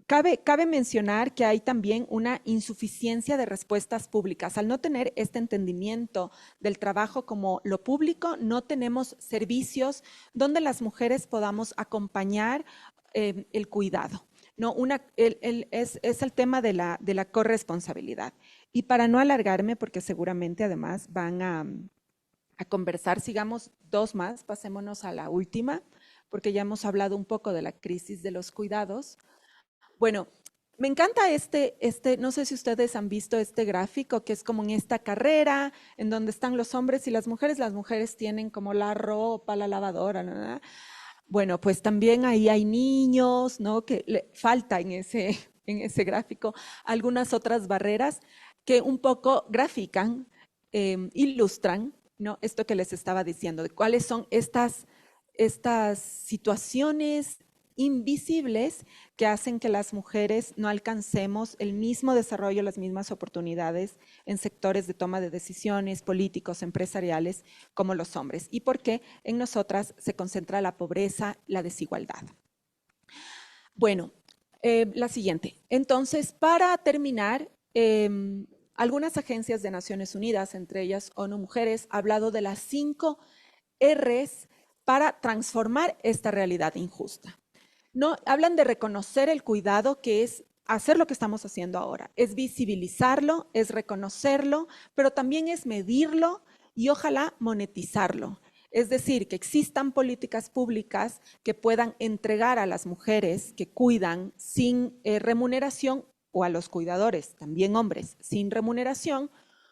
Cabe mencionar que hay también una insuficiencia de respuestas públicas. Al no tener este entendimiento del trabajo como lo público, no tenemos servicios donde las mujeres podamos acompañar el cuidado. No, es el tema de la corresponsabilidad. Y para no alargarme, porque seguramente además van a conversar, sigamos dos más, pasémonos a la última, porque ya hemos hablado un poco de la crisis de los cuidados. Bueno, me encanta no sé si ustedes han visto este gráfico, que es como en esta carrera, en donde están los hombres y las mujeres tienen como la ropa, la lavadora, ¿no? Bueno, pues también ahí hay niños, ¿no? Que falta en ese gráfico algunas otras barreras que un poco grafican, ilustran, ¿no? Esto que les estaba diciendo, de cuáles son estas situaciones invisibles que hacen que las mujeres no alcancemos el mismo desarrollo, las mismas oportunidades en sectores de toma de decisiones políticos, empresariales, como los hombres. Y por qué en nosotras se concentra la pobreza, la desigualdad. Bueno, la siguiente. Entonces, para terminar, algunas agencias de Naciones Unidas, entre ellas ONU Mujeres, ha hablado de las 5 R's para transformar esta realidad injusta. No, hablan de reconocer el cuidado, que es hacer lo que estamos haciendo ahora, es visibilizarlo, es reconocerlo, pero también es medirlo y ojalá monetizarlo. Es decir, que existan políticas públicas que puedan entregar a las mujeres que cuidan sin remuneración, o a los cuidadores, también hombres, sin remuneración,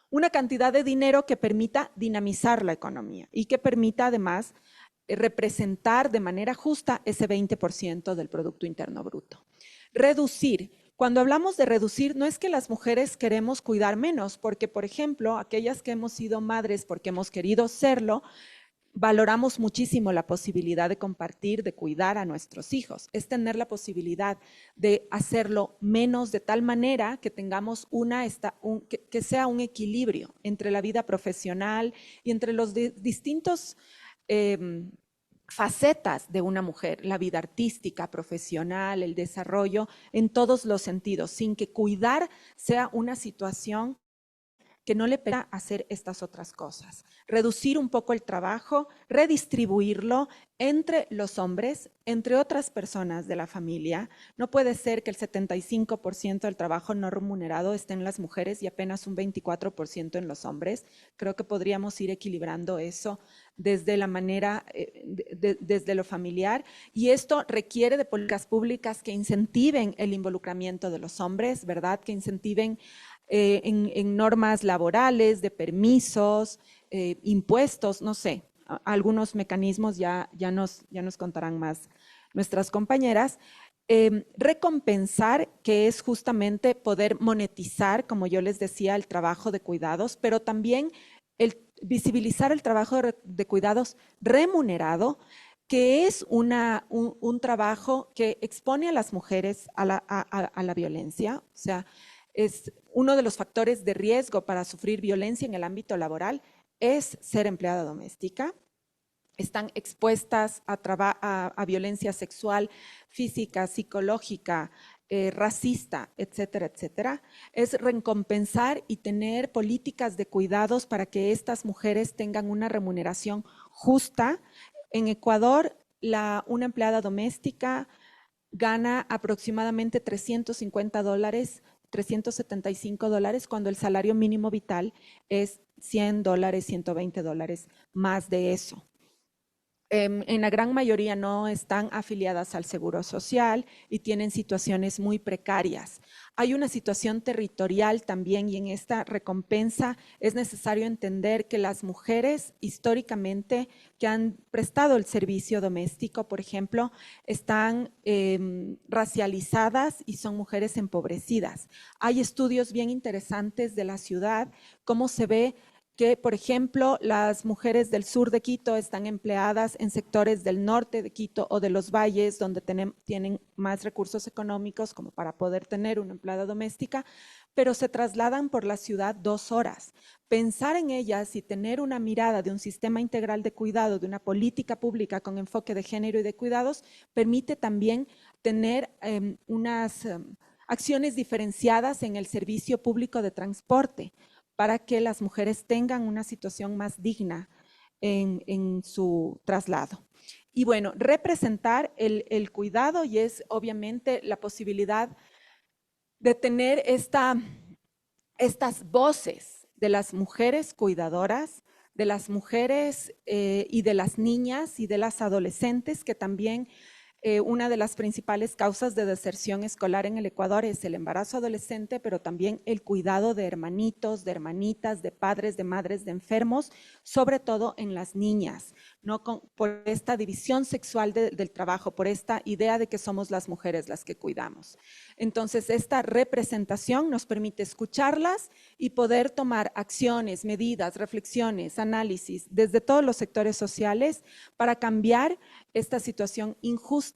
una cantidad de dinero que permita dinamizar la economía y que permita además representar de manera justa ese 20% del Producto Interno Bruto. Reducir. Cuando hablamos de reducir, no es que las mujeres queremos cuidar menos, porque, por ejemplo, aquellas que hemos sido madres porque hemos querido serlo, valoramos muchísimo la posibilidad de compartir, de cuidar a nuestros hijos. Es tener la posibilidad de hacerlo menos de tal manera que tengamos que sea un equilibrio entre la vida profesional y entre los distintos facetas de una mujer, la vida artística, profesional, el desarrollo, en todos los sentidos, sin que cuidar sea una situación que no le permita hacer estas otras cosas. Reducir un poco el trabajo, redistribuirlo entre los hombres, entre otras personas de la familia. No puede ser que el 75% del trabajo no remunerado esté en las mujeres y apenas un 24% en los hombres. Creo que podríamos ir equilibrando eso desde la manera, desde lo familiar. Y esto requiere de políticas públicas que incentiven el involucramiento de los hombres, ¿verdad? Que incentiven en normas laborales, de permisos, impuestos, no sé, algunos mecanismos ya nos contarán más nuestras compañeras. Recompensar, que es justamente poder monetizar, como yo les decía, el trabajo de cuidados, pero también visibilizar el trabajo de cuidados remunerado, que es un trabajo que expone a las mujeres a la violencia, o sea, es uno de los factores de riesgo para sufrir violencia en el ámbito laboral es ser empleada doméstica. Están expuestas a violencia sexual, física, psicológica, racista, etcétera, etcétera. Es recompensar y tener políticas de cuidados para que estas mujeres tengan una remuneración justa. En Ecuador, una empleada doméstica gana aproximadamente $350, $375, cuando el salario mínimo vital es $100, $120 más de eso. En la gran mayoría no están afiliadas al Seguro Social y tienen situaciones muy precarias. Hay una situación territorial también, y en esta recompensa es necesario entender que las mujeres históricamente que han prestado el servicio doméstico, por ejemplo, están racializadas y son mujeres empobrecidas. Hay estudios bien interesantes de la ciudad, cómo se ve que, por ejemplo, las mujeres del sur de Quito están empleadas en sectores del norte de Quito o de los valles, donde tienen más recursos económicos como para poder tener una empleada doméstica, pero se trasladan por la ciudad 2 horas. Pensar en ellas y tener una mirada de un sistema integral de cuidado, de una política pública con enfoque de género y de cuidados, permite también tener unas acciones diferenciadas en el servicio público de transporte, para que las mujeres tengan una situación más digna en su traslado. Y bueno, representar el cuidado, y es obviamente la posibilidad de tener estas voces de las mujeres cuidadoras, de las mujeres y de las niñas y de las adolescentes, que también una de las principales causas de deserción escolar en el Ecuador es el embarazo adolescente, pero también el cuidado de hermanitos, de hermanitas, de padres, de madres, de enfermos, sobre todo en las niñas, ¿no? Por esta división sexual del trabajo, por esta idea de que somos las mujeres las que cuidamos. Entonces, esta representación nos permite escucharlas y poder tomar acciones, medidas, reflexiones, análisis desde todos los sectores sociales para cambiar esta situación injusta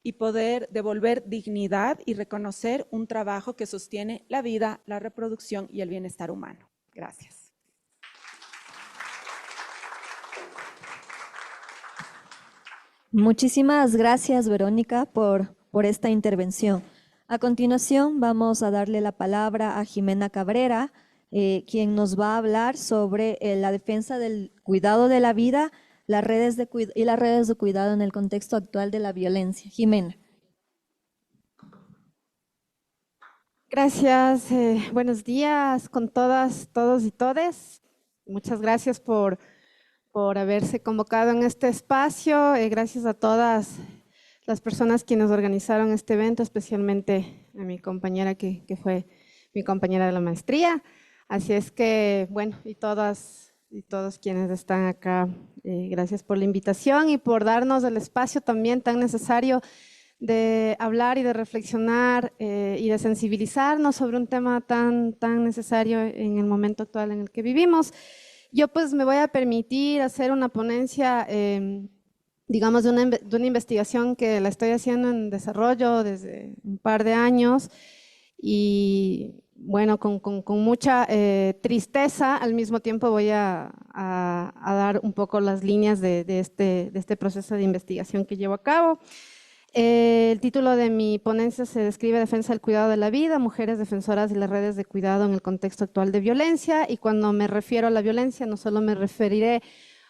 y poder devolver dignidad y reconocer un trabajo que sostiene la vida, la reproducción y el bienestar humano. Gracias. Muchísimas gracias, Verónica, por esta intervención. A continuación, vamos a darle la palabra a Jimena Cabrera, quien nos va a hablar sobre la defensa del cuidado de la vida y las redes de cuidado en el contexto actual de la violencia. Jimena. Gracias, buenos días con todas, todos y todes. Muchas gracias por haberse convocado en este espacio. Gracias a todas las personas quienes organizaron este evento, especialmente a mi compañera que fue mi compañera de la maestría. Así es que, bueno, y todas y todos quienes están acá, gracias por la invitación y por darnos el espacio también tan necesario de hablar y de reflexionar y de sensibilizarnos sobre un tema tan necesario en el momento actual en el que vivimos. Yo pues me voy a permitir hacer una ponencia, digamos, de una investigación que la estoy haciendo en desarrollo desde un par de años y bueno, con mucha tristeza, al mismo tiempo voy a dar un poco las líneas de este proceso de investigación que llevo a cabo. El título de mi ponencia se describe Defensa del cuidado de la vida, mujeres defensoras y las redes de cuidado en el contexto actual de violencia. Y cuando me refiero a la violencia, no solo me referiré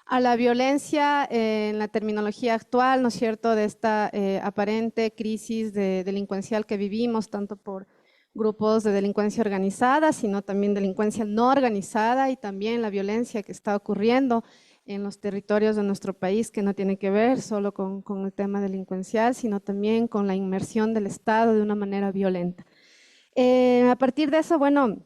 a la violencia en la terminología actual, ¿no es cierto?, de esta aparente crisis delincuencial que vivimos, tanto por grupos de delincuencia organizada, sino también delincuencia no organizada y también la violencia que está ocurriendo en los territorios de nuestro país, que no tiene que ver solo con el tema delincuencial, sino también con la inmersión del Estado de una manera violenta. A partir de eso, bueno,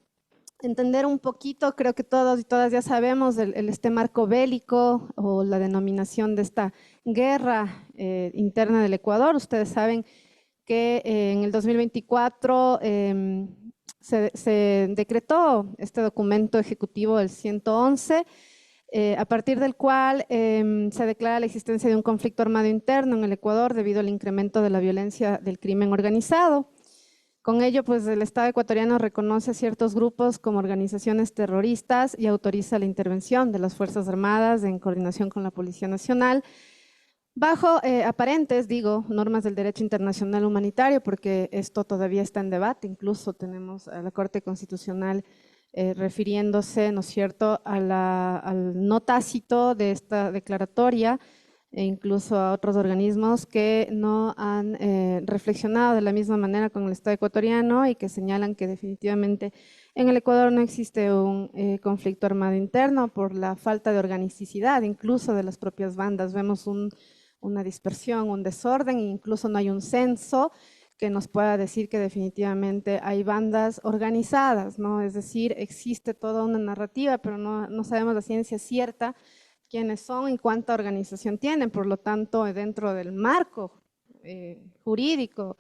entender un poquito, creo que todos y todas ya sabemos este marco bélico o la denominación de esta guerra interna del Ecuador. Ustedes saben que en el 2024 se decretó este documento ejecutivo, el 111, a partir del cual se declara la existencia de un conflicto armado interno en el Ecuador debido al incremento de la violencia del crimen organizado. Con ello, pues el Estado ecuatoriano reconoce a ciertos grupos como organizaciones terroristas y autoriza la intervención de las Fuerzas Armadas en coordinación con la Policía Nacional, bajo aparentes, normas del derecho internacional humanitario, porque esto todavía está en debate. Incluso tenemos a la Corte Constitucional refiriéndose, ¿no es cierto?, al no tácito de esta declaratoria e incluso a otros organismos que no han reflexionado de la misma manera con el Estado ecuatoriano y que señalan que definitivamente en el Ecuador no existe un conflicto armado interno por la falta de organicidad incluso de las propias bandas. Vemos una dispersión, un desorden, e incluso no hay un censo que nos pueda decir que definitivamente hay bandas organizadas, ¿no? Es decir, existe toda una narrativa, pero no sabemos la ciencia cierta quiénes son y cuánta organización tienen. Por lo tanto, dentro del marco jurídico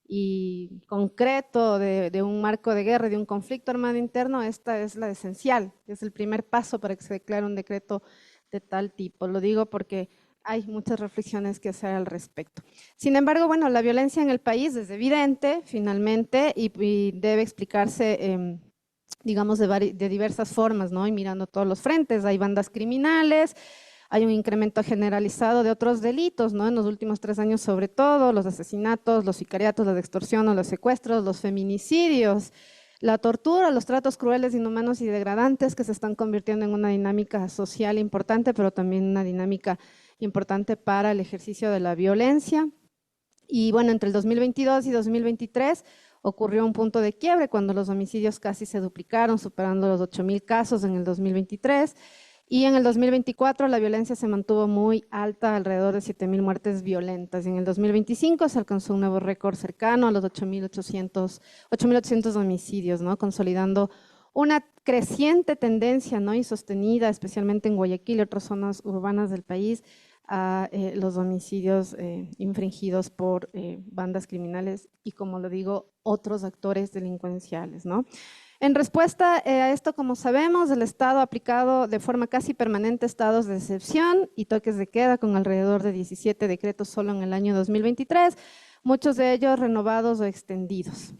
y concreto de un marco de guerra y de un conflicto armado interno, esta es la esencial, es el primer paso para que se declare un decreto de tal tipo. Lo digo porque hay muchas reflexiones que hacer al respecto. Sin embargo, bueno, la violencia en el país es evidente, finalmente, y debe explicarse, digamos, de diversas formas, ¿no? Y mirando todos los frentes. Hay bandas criminales, hay un incremento generalizado de otros delitos, ¿no? En los últimos 3 años, sobre todo, los asesinatos, los sicariatos, la extorsión, los secuestros, los feminicidios, la tortura, los tratos crueles, inhumanos y degradantes que se están convirtiendo en una dinámica social importante, pero también una dinámica importante para el ejercicio de la violencia. Y bueno, entre el 2022 y 2023 ocurrió un punto de quiebre cuando los homicidios casi se duplicaron, superando los 8,000 casos en el 2023. Y en el 2024 la violencia se mantuvo muy alta, alrededor de 7,000 muertes violentas. Y en el 2025 se alcanzó un nuevo récord cercano a los 8,800 homicidios, ¿no? Consolidando una creciente tendencia, ¿no?, y sostenida, especialmente en Guayaquil y otras zonas urbanas del país, a los homicidios infringidos por bandas criminales y, como lo digo, otros actores delincuenciales, ¿no? En respuesta a esto, como sabemos, el Estado ha aplicado de forma casi permanente estados de excepción y toques de queda con alrededor de 17 decretos solo en el año 2023, muchos de ellos renovados o extendidos.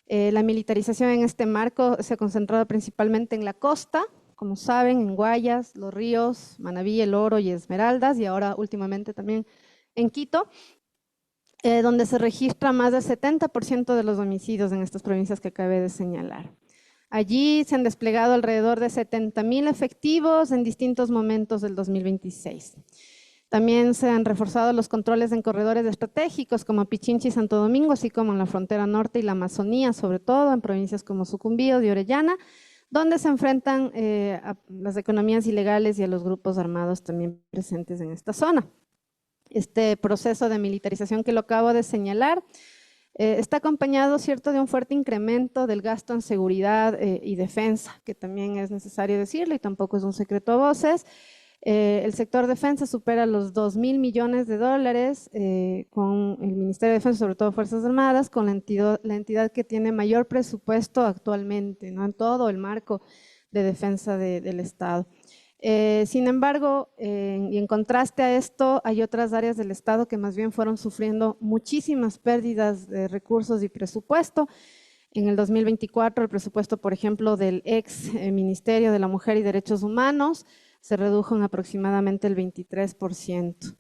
La militarización en este marco se ha concentrado principalmente en la costa, como saben, en Guayas, Los Ríos, Manabí, El Oro y Esmeraldas, y ahora últimamente también en Quito, donde se registra más del 70% de los homicidios en estas provincias que acabé de señalar. Allí se han desplegado alrededor de 70,000 efectivos en distintos momentos del 2026. También se han reforzado los controles en corredores estratégicos como Pichincha y Santo Domingo, así como en la frontera norte y la Amazonía, sobre todo en provincias como Sucumbíos y Orellana, donde se enfrentan a las economías ilegales y a los grupos armados también presentes en esta zona. Este proceso de militarización que lo acabo de señalar está acompañado, ¿cierto?, de un fuerte incremento del gasto en seguridad y defensa, que también es necesario decirlo y tampoco es un secreto a voces. El sector defensa supera los 2.000 millones de dólares con el Ministerio de Defensa, sobre todo Fuerzas Armadas, con la entidad que tiene mayor presupuesto actualmente, ¿no?, en todo el marco de defensa del Estado. Sin embargo, y en contraste a esto, hay otras áreas del Estado que más bien fueron sufriendo muchísimas pérdidas de recursos y presupuesto. En el 2024, el presupuesto, por ejemplo, del ex Ministerio de la Mujer y Derechos Humanos se redujo en aproximadamente el 23%.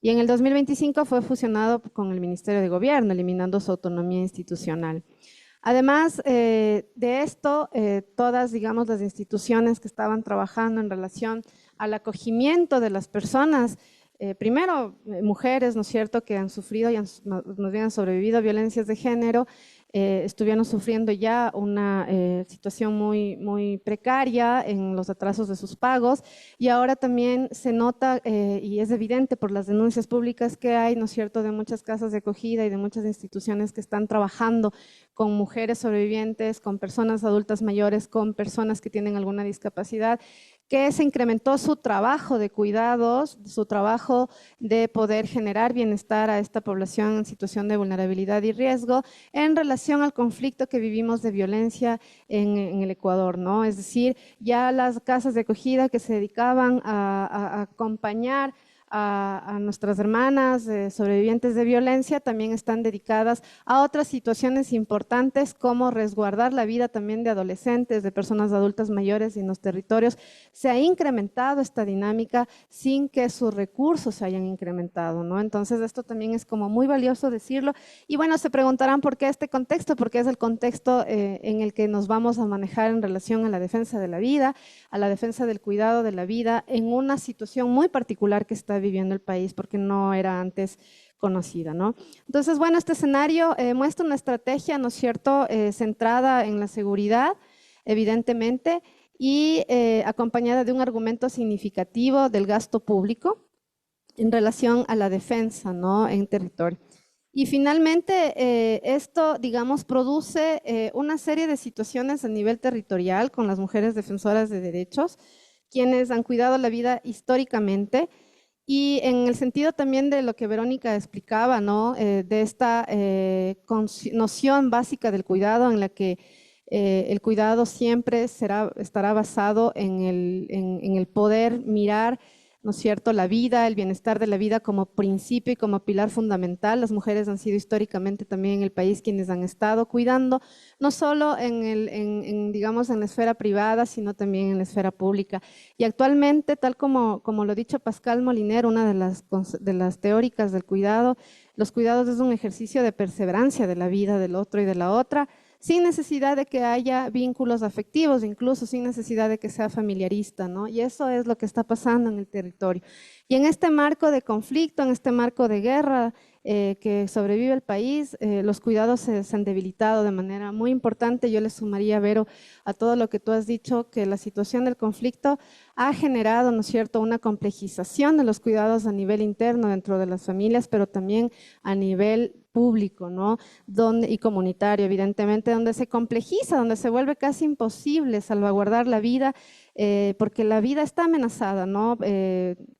Y en el 2025 fue fusionado con el Ministerio de Gobierno, eliminando su autonomía institucional. Además de esto, todas, digamos, las instituciones que estaban trabajando en relación al acogimiento de las personas, primero mujeres, ¿no es cierto?, que han sufrido y más bien han sobrevivido a violencias de género, estuvieron sufriendo ya una situación muy precaria en los atrasos de sus pagos, y ahora también se nota y es evidente por las denuncias públicas que hay, ¿no es cierto?, de muchas casas de acogida y de muchas instituciones que están trabajando con mujeres sobrevivientes, con personas adultas mayores, con personas que tienen alguna discapacidad, que se incrementó su trabajo de cuidados, su trabajo de poder generar bienestar a esta población en situación de vulnerabilidad y riesgo en relación al conflicto que vivimos de violencia en el Ecuador, ¿no? Es decir, ya las casas de acogida que se dedicaban a acompañar a nuestras hermanas sobrevivientes de violencia también están dedicadas a otras situaciones importantes como resguardar la vida también de adolescentes, de personas adultas mayores en los territorios. Se ha incrementado esta dinámica sin que sus recursos se hayan incrementado, ¿no? Entonces esto también es como muy valioso decirlo. Y bueno, se preguntarán por qué este contexto, porque es el contexto en el que nos vamos a manejar en relación a la defensa de la vida, a la defensa del cuidado de la vida en una situación muy particular que está viviendo el país porque no era antes conocida, ¿no? Entonces, bueno, este escenario muestra una estrategia, ¿no es cierto?, centrada en la seguridad, evidentemente, y acompañada de un argumento significativo del gasto público en relación a la defensa, ¿no?, en territorio. Y finalmente, esto, digamos, produce una serie de situaciones a nivel territorial con las mujeres defensoras de derechos, quienes han cuidado la vida históricamente, y en el sentido también de lo que Verónica explicaba, ¿no?, de esta noción básica del cuidado en la que el cuidado siempre estará basado en el poder mirar, ¿no es cierto?, la vida, el bienestar de la vida como principio y como pilar fundamental. Las mujeres han sido históricamente también en el país quienes han estado cuidando, no solo digamos, en la esfera privada, sino también en la esfera pública. Y actualmente, tal como lo ha dicho Pascal Moliner, una de las teóricas del cuidado, los cuidados es un ejercicio de perseverancia de la vida del otro y de la otra, sin necesidad de que haya vínculos afectivos, incluso sin necesidad de que sea familiarista, ¿no? Y eso es lo que está pasando en el territorio. Y en este marco de conflicto, en este marco de guerra que sobrevive el país, los cuidados se han debilitado de manera muy importante. Yo le sumaría, Vero, a todo lo que tú has dicho, que la situación del conflicto ha generado, ¿no es cierto?, una complejización de los cuidados a nivel interno dentro de las familias, pero también a nivel público, ¿no?, y comunitario, evidentemente, donde se complejiza, donde se vuelve casi imposible salvaguardar la vida, porque la vida está amenazada, ¿no?,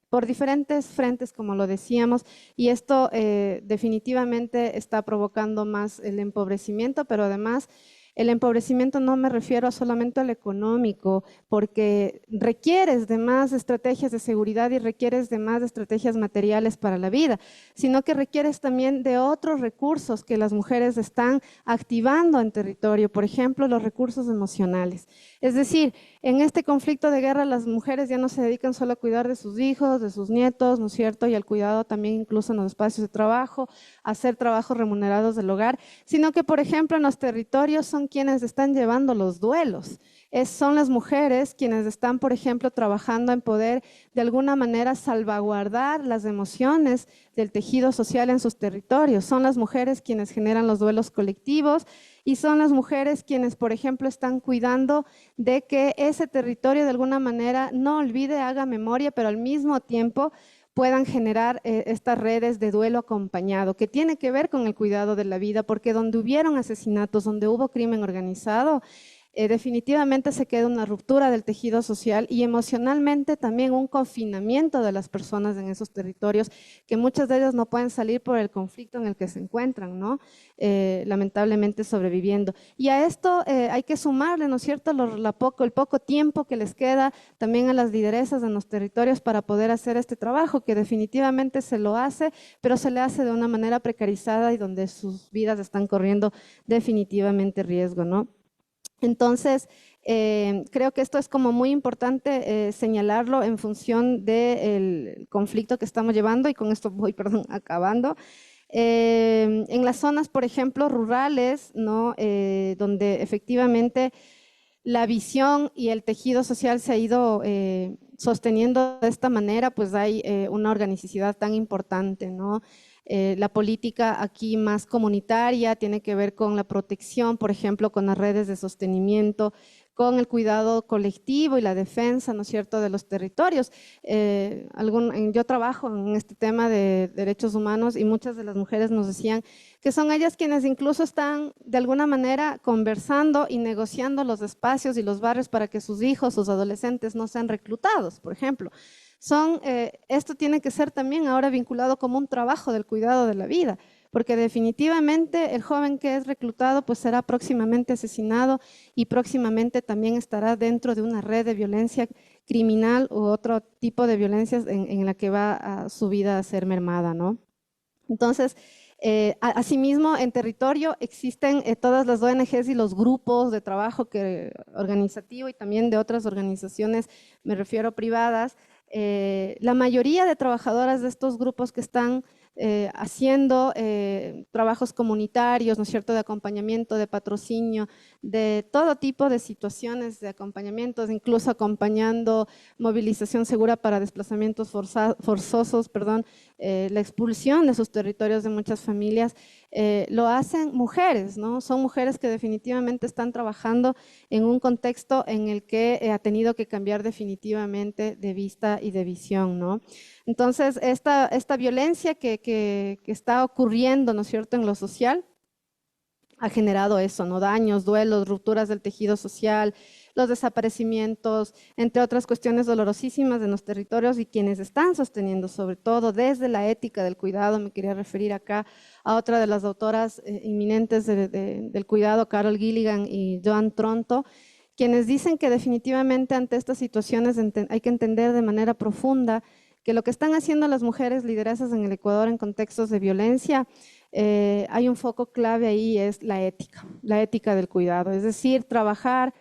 por diferentes frentes, como lo decíamos, y esto definitivamente está provocando más el empobrecimiento, pero además el empobrecimiento no me refiero solamente al económico, porque requieres de más estrategias de seguridad y requieres de más estrategias materiales para la vida, sino que requieres también de otros recursos que las mujeres están activando en territorio, por ejemplo, los recursos emocionales. Es decir, en este conflicto de guerra las mujeres ya no se dedican solo a cuidar de sus hijos, de sus nietos, ¿no es cierto?, y al cuidado también incluso en los espacios de trabajo, a hacer trabajos remunerados del hogar, sino que, por ejemplo, en los territorios son son quienes están llevando los duelos. Son las mujeres quienes están, por ejemplo, trabajando en poder de alguna manera salvaguardar las emociones del tejido social en sus territorios. Son las mujeres quienes generan los duelos colectivos y son las mujeres quienes, por ejemplo, están cuidando de que ese territorio de alguna manera no olvide, haga memoria, pero al mismo tiempo puedan generar estas redes de duelo acompañado, que tiene que ver con el cuidado de la vida, porque donde hubieron asesinatos, donde hubo crimen organizado, definitivamente se queda una ruptura del tejido social y emocionalmente también un confinamiento de las personas en esos territorios, que muchas de ellas no pueden salir por el conflicto en el que se encuentran, ¿no? Lamentablemente sobreviviendo. Y a esto hay que sumarle, ¿no es cierto?, el poco tiempo que les queda también a las lideresas en los territorios para poder hacer este trabajo, que definitivamente se lo hace, pero se le hace de una manera precarizada y donde sus vidas están corriendo definitivamente riesgo, ¿no? Entonces, creo que esto es como muy importante señalarlo en función del conflicto que estamos llevando, y con esto voy, perdón, acabando. En las zonas, por ejemplo, rurales, ¿no? Donde efectivamente la visión y el tejido social se ha ido sosteniendo de esta manera, pues hay una organicidad tan importante, ¿no? La política aquí más comunitaria tiene que ver con la protección, por ejemplo, con las redes de sostenimiento, con el cuidado colectivo y la defensa, ¿no es cierto?, de los territorios. Yo trabajo en este tema de derechos humanos y muchas de las mujeres nos decían que son ellas quienes incluso están de alguna manera conversando y negociando los espacios y los barrios para que sus hijos, sus adolescentes no sean reclutados, por ejemplo. Esto tiene que ser también ahora vinculado como un trabajo del cuidado de la vida, porque definitivamente el joven que es reclutado pues será próximamente asesinado y próximamente también estará dentro de una red de violencia criminal u otro tipo de violencias en la que va su vida a ser mermada, ¿no? Entonces, asimismo, en territorio existen todas las ONGs y los grupos de trabajo organizativo y también de otras organizaciones, me refiero privadas. La mayoría de trabajadoras de estos grupos que están haciendo trabajos comunitarios, ¿no es cierto?, de acompañamiento, de patrocinio, de todo tipo de situaciones de acompañamientos, incluso acompañando movilización segura para desplazamientos forzosos, la expulsión de sus territorios de muchas familias, lo hacen mujeres, ¿no? Son mujeres que definitivamente están trabajando en un contexto en el que ha tenido que cambiar definitivamente de vista y de visión, ¿no? Entonces, esta violencia que está ocurriendo, ¿no es cierto?, en lo social, ha generado eso, ¿no? Daños, duelos, rupturas del tejido social, los desaparecimientos, entre otras cuestiones dolorosísimas de los territorios, y quienes están sosteniendo, sobre todo desde la ética del cuidado. Me quería referir acá a otra de las autoras inminentes del cuidado, Carol Gilligan y Joan Tronto, quienes dicen que definitivamente ante estas situaciones hay que entender de manera profunda que lo que están haciendo las mujeres lideresas en el Ecuador en contextos de violencia, hay un foco clave ahí, es la ética del cuidado, es decir, trabajar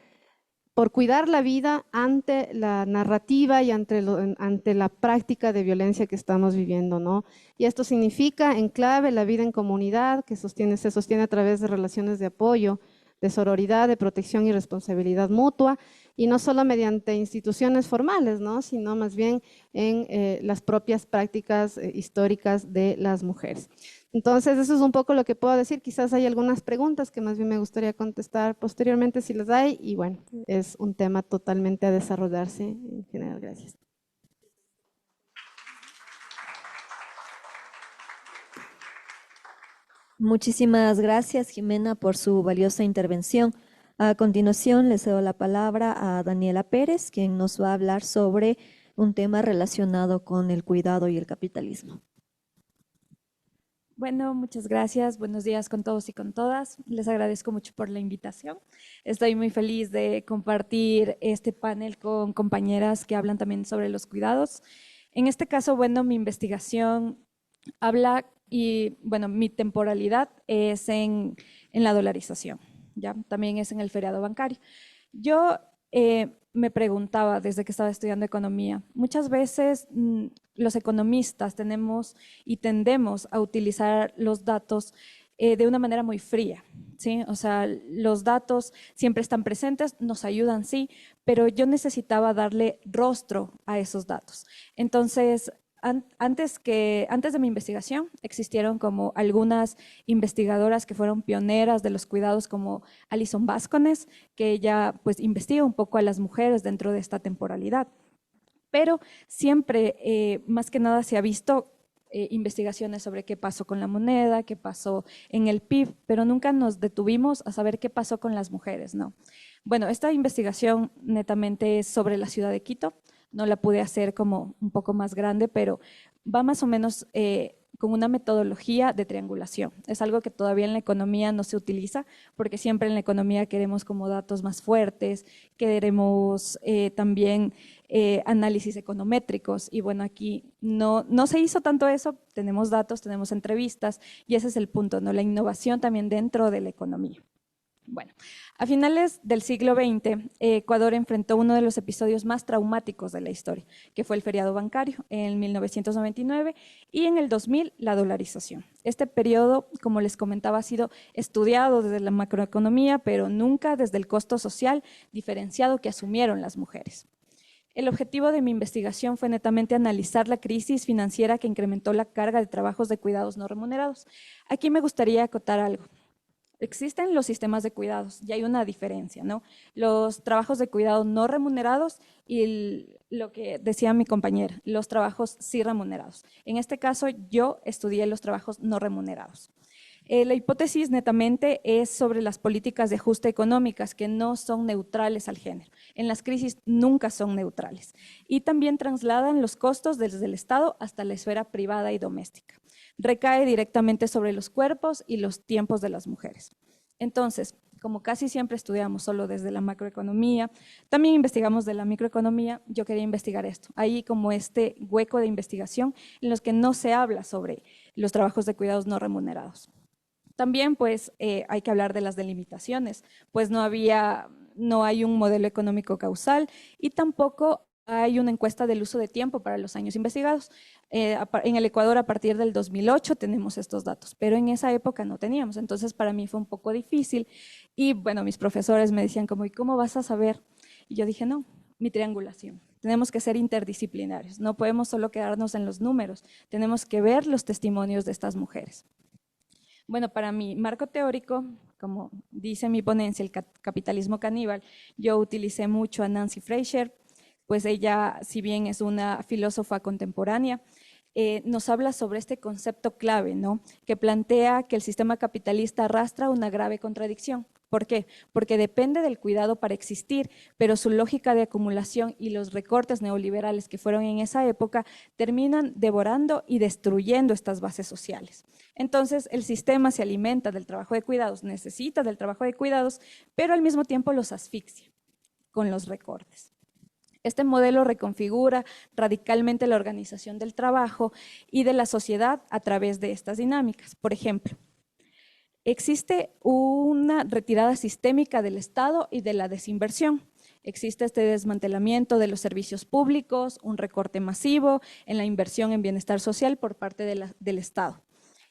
por cuidar la vida ante la narrativa y ante la práctica de violencia que estamos viviendo, ¿no? Y esto significa en clave la vida en comunidad, que se sostiene a través de relaciones de apoyo, de sororidad, de protección y responsabilidad mutua, y no solo mediante instituciones formales, ¿no?, sino más bien en las propias prácticas históricas de las mujeres. Entonces, eso es un poco lo que puedo decir. Quizás hay algunas preguntas que más bien me gustaría contestar posteriormente si las hay, y bueno, es un tema totalmente a desarrollarse en general. Gracias. Muchísimas gracias, Jimena, por su valiosa intervención. A continuación, le cedo la palabra a Daniela Pérez, quien nos va a hablar sobre un tema relacionado con el cuidado y el capitalismo. Bueno, muchas gracias. Buenos días con todos y con todas. Les agradezco mucho por la invitación. Estoy muy feliz de compartir este panel con compañeras que hablan también sobre los cuidados. En este caso, bueno, mi investigación habla y, bueno, mi temporalidad es en la dolarización, ¿ya? También es en el feriado bancario. Yo me preguntaba desde que estaba estudiando economía, muchas veces los economistas tenemos y tendemos a utilizar los datos de una manera muy fría. ¿sí? O sea, los datos siempre están presentes, nos ayudan, sí, pero yo necesitaba darle rostro a esos datos. Entonces, antes de mi investigación, existieron como algunas investigadoras que fueron pioneras de los cuidados, como Alison Vascones, que ella pues investiga un poco a las mujeres dentro de esta temporalidad. Pero siempre, más que nada, se ha visto investigaciones sobre qué pasó con la moneda, qué pasó en el PIB, pero nunca nos detuvimos a saber qué pasó con las mujeres, ¿no? Bueno, esta investigación netamente es sobre la ciudad de Quito, no la pude hacer como un poco más grande, pero va más o menos con una metodología de triangulación. Es algo que todavía en la economía no se utiliza, porque siempre en la economía queremos como datos más fuertes, queremos también análisis econométricos, y bueno, aquí no se hizo tanto eso, tenemos datos, tenemos entrevistas, y ese es el punto, ¿no? La innovación también dentro de la economía. Bueno, a finales del siglo XX, Ecuador enfrentó uno de los episodios más traumáticos de la historia, que fue el feriado bancario en 1999 y en el 2000 la dolarización. Este periodo, como les comentaba, ha sido estudiado desde la macroeconomía, pero nunca desde el costo social diferenciado que asumieron las mujeres. El objetivo de mi investigación fue netamente analizar la crisis financiera que incrementó la carga de trabajos de cuidados no remunerados. Aquí me gustaría acotar algo. Existen los sistemas de cuidados y hay una diferencia, ¿no? Los trabajos de cuidado no remunerados y lo que decía mi compañera, los trabajos sí remunerados. En este caso, yo estudié los trabajos no remunerados. La hipótesis netamente es sobre las políticas de ajuste económicas que no son neutrales al género. En las crisis nunca son neutrales. Y también trasladan los costos desde el Estado hasta la esfera privada y doméstica. Recae directamente sobre los cuerpos y los tiempos de las mujeres. Entonces, como casi siempre estudiamos solo desde la macroeconomía, también investigamos de la microeconomía, yo quería investigar esto. Hay como este hueco de investigación en los que no se habla sobre los trabajos de cuidados no remunerados. También pues hay que hablar de las delimitaciones, pues no hay un modelo económico causal y tampoco hay una encuesta del uso de tiempo para los años investigados. En el Ecuador a partir del 2008 tenemos estos datos, pero en esa época no teníamos, entonces para mí fue un poco difícil y bueno, mis profesores me decían como, ¿y cómo vas a saber? Y yo dije, no, mi triangulación. Tenemos que ser interdisciplinarios, no podemos solo quedarnos en los números, tenemos que ver los testimonios de estas mujeres. Bueno, para mi marco teórico, como dice mi ponencia, el capitalismo caníbal, yo utilicé mucho a Nancy Fraser, pues ella, si bien es una filósofa contemporánea, nos habla sobre este concepto clave, ¿no? Que plantea que el sistema capitalista arrastra una grave contradicción. ¿Por qué? Porque depende del cuidado para existir, pero su lógica de acumulación y los recortes neoliberales que fueron en esa época terminan devorando y destruyendo estas bases sociales. Entonces, el sistema se alimenta del trabajo de cuidados, necesita del trabajo de cuidados, pero al mismo tiempo los asfixia con los recortes. Este modelo reconfigura radicalmente la organización del trabajo y de la sociedad a través de estas dinámicas. Por ejemplo, existe una retirada sistémica del Estado y de la desinversión. Existe este desmantelamiento de los servicios públicos, un recorte masivo en la inversión en bienestar social por parte del Estado.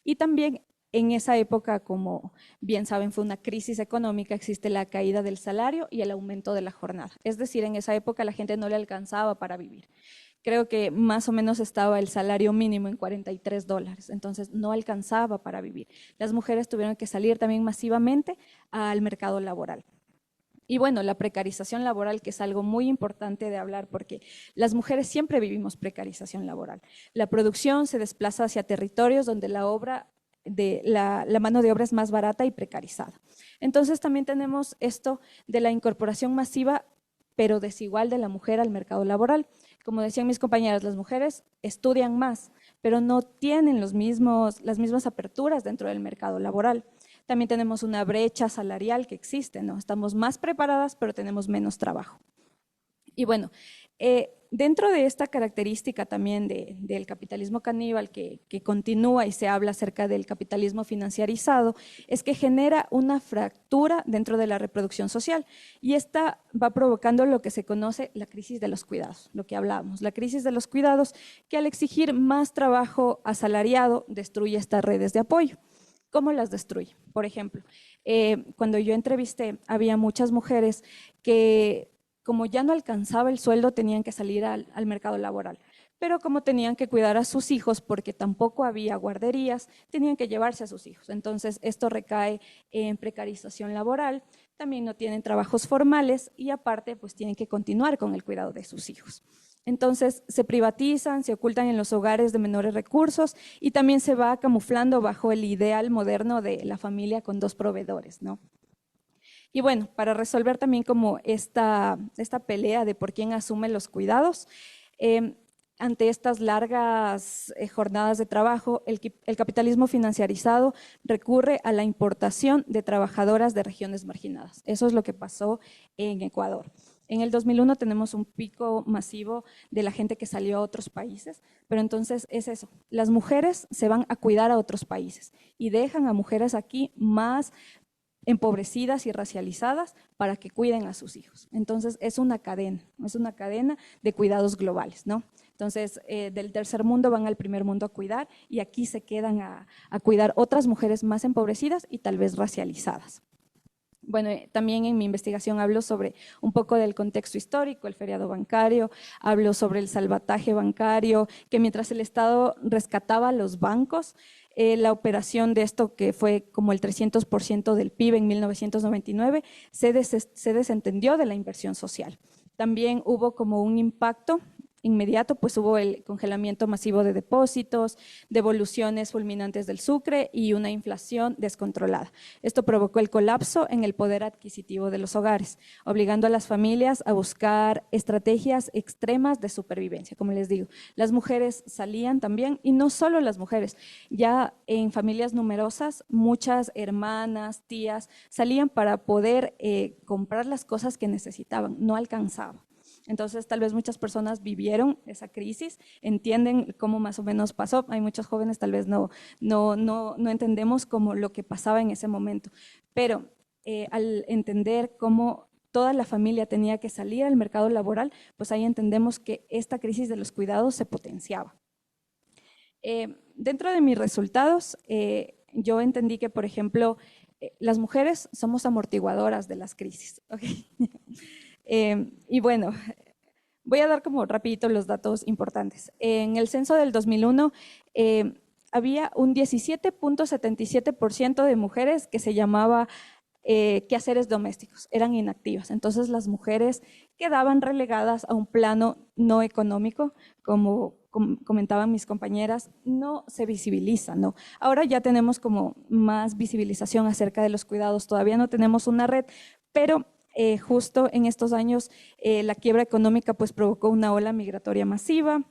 Y también en esa época, como bien saben, fue una crisis económica, existe la caída del salario y el aumento de la jornada. Es decir, en esa época la gente no le alcanzaba para vivir. Creo que más o menos estaba el salario mínimo en $43, entonces no alcanzaba para vivir. Las mujeres tuvieron que salir también masivamente al mercado laboral. Y bueno, la precarización laboral, que es algo muy importante de hablar porque las mujeres siempre vivimos precarización laboral. La producción se desplaza hacia territorios donde la mano de obra es más barata y precarizada. Entonces también tenemos esto de la incorporación masiva pero desigual de la mujer al mercado laboral. Como decían mis compañeras, las mujeres estudian más, pero no tienen las mismas aperturas dentro del mercado laboral. También tenemos una brecha salarial que existe, ¿no? Estamos más preparadas, pero tenemos menos trabajo. Y bueno, dentro de esta característica también del capitalismo caníbal que continúa y se habla acerca del capitalismo financiarizado, es que genera una fractura dentro de la reproducción social y esta va provocando lo que se conoce la crisis de los cuidados, lo que hablábamos, la crisis de los cuidados que al exigir más trabajo asalariado destruye estas redes de apoyo. ¿Cómo las destruye? Por ejemplo, cuando yo entrevisté, había muchas mujeres que, como ya no alcanzaba el sueldo, tenían que salir al mercado laboral. Pero como tenían que cuidar a sus hijos, porque tampoco había guarderías, tenían que llevarse a sus hijos. Entonces, esto recae en precarización laboral, también no tienen trabajos formales y aparte, pues tienen que continuar con el cuidado de sus hijos. Entonces, se privatizan, se ocultan en los hogares de menores recursos y también se va camuflando bajo el ideal moderno de la familia con 2 proveedores, ¿no? Y bueno, para resolver también como esta pelea de por quién asume los cuidados, ante estas largas jornadas de trabajo, el capitalismo financiarizado recurre a la importación de trabajadoras de regiones marginadas. Eso es lo que pasó en Ecuador. En el 2001 tenemos un pico masivo de la gente que salió a otros países, pero entonces es eso, las mujeres se van a cuidar a otros países y dejan a mujeres aquí más empobrecidas y racializadas para que cuiden a sus hijos. Entonces es una cadena de cuidados globales, ¿no? Entonces del tercer mundo van al primer mundo a cuidar y aquí se quedan a cuidar otras mujeres más empobrecidas y tal vez racializadas. Bueno, también en mi investigación hablo sobre un poco del contexto histórico, el feriado bancario, hablo sobre el salvataje bancario, que mientras el Estado rescataba los bancos, la operación de esto, que fue como el 300% del PIB en 1999, se desentendió de la inversión social. También hubo como un impacto inmediato, pues hubo el congelamiento masivo de depósitos, devoluciones fulminantes del sucre y una inflación descontrolada. Esto provocó el colapso en el poder adquisitivo de los hogares, obligando a las familias a buscar estrategias extremas de supervivencia. Como les digo, las mujeres salían también, y no solo las mujeres, ya en familias numerosas, muchas hermanas, tías, salían para poder comprar las cosas que necesitaban, no alcanzaban. Entonces, tal vez muchas personas vivieron esa crisis, entienden cómo más o menos pasó. Hay muchos jóvenes, tal vez no entendemos como lo que pasaba en ese momento, pero al entender cómo toda la familia tenía que salir al mercado laboral, pues ahí entendemos que esta crisis de los cuidados se potenciaba. Dentro de mis resultados, yo entendí que, por ejemplo, las mujeres somos amortiguadoras de las crisis. ¿Okay? Y bueno, voy a dar como rapidito los datos importantes. En el censo del 2001 había un 17.77% de mujeres que se llamaba quehaceres domésticos, eran inactivas. Entonces las mujeres quedaban relegadas a un plano no económico, como comentaban mis compañeras, no se visibiliza, ¿no? Ahora ya tenemos como más visibilización acerca de los cuidados, todavía no tenemos una red, pero justo en estos años la quiebra económica pues provocó una ola migratoria masiva.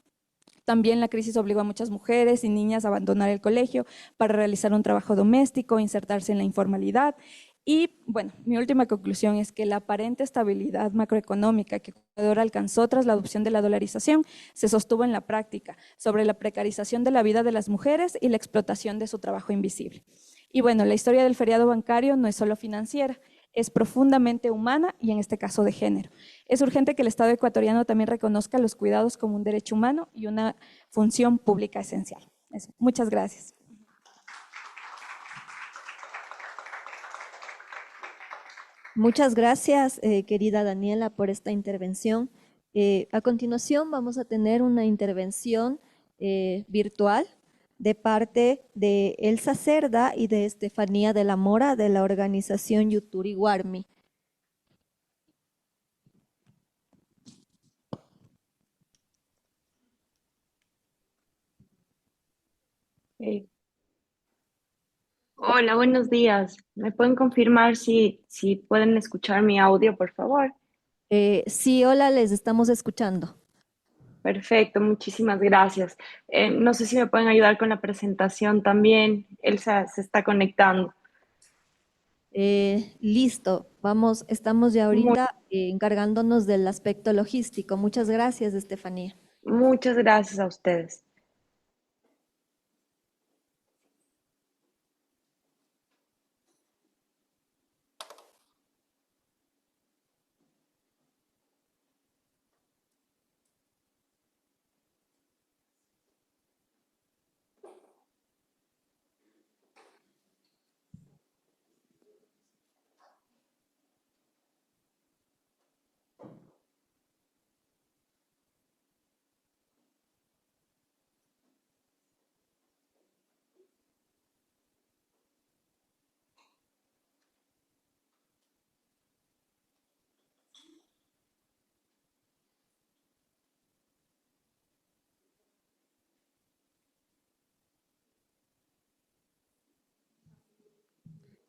También la crisis obligó a muchas mujeres y niñas a abandonar el colegio para realizar un trabajo doméstico, insertarse en la informalidad. Y bueno, mi última conclusión es que la aparente estabilidad macroeconómica que Ecuador alcanzó tras la adopción de la dolarización se sostuvo en la práctica sobre la precarización de la vida de las mujeres y la explotación de su trabajo invisible. Y bueno, la historia del feriado bancario no es solo financiera, es profundamente humana y en este caso de género. Es urgente que el Estado ecuatoriano también reconozca los cuidados como un derecho humano y una función pública esencial. Eso. Muchas gracias. Muchas gracias, querida Daniela, por esta intervención. A continuación vamos a tener una intervención virtual de parte de Elsa Cerda y de Estefanía de la Mora de la organización Yuturi Guarmi. Hola, buenos días. ¿Me pueden confirmar si pueden escuchar mi audio, por favor? Sí, hola, les estamos escuchando. Perfecto, muchísimas gracias. No sé si me pueden ayudar con la presentación también. Elsa se está conectando. Listo, estamos ya Mu- ahorita encargándonos del aspecto logístico. Muchas gracias, Estefanía. Muchas gracias a ustedes.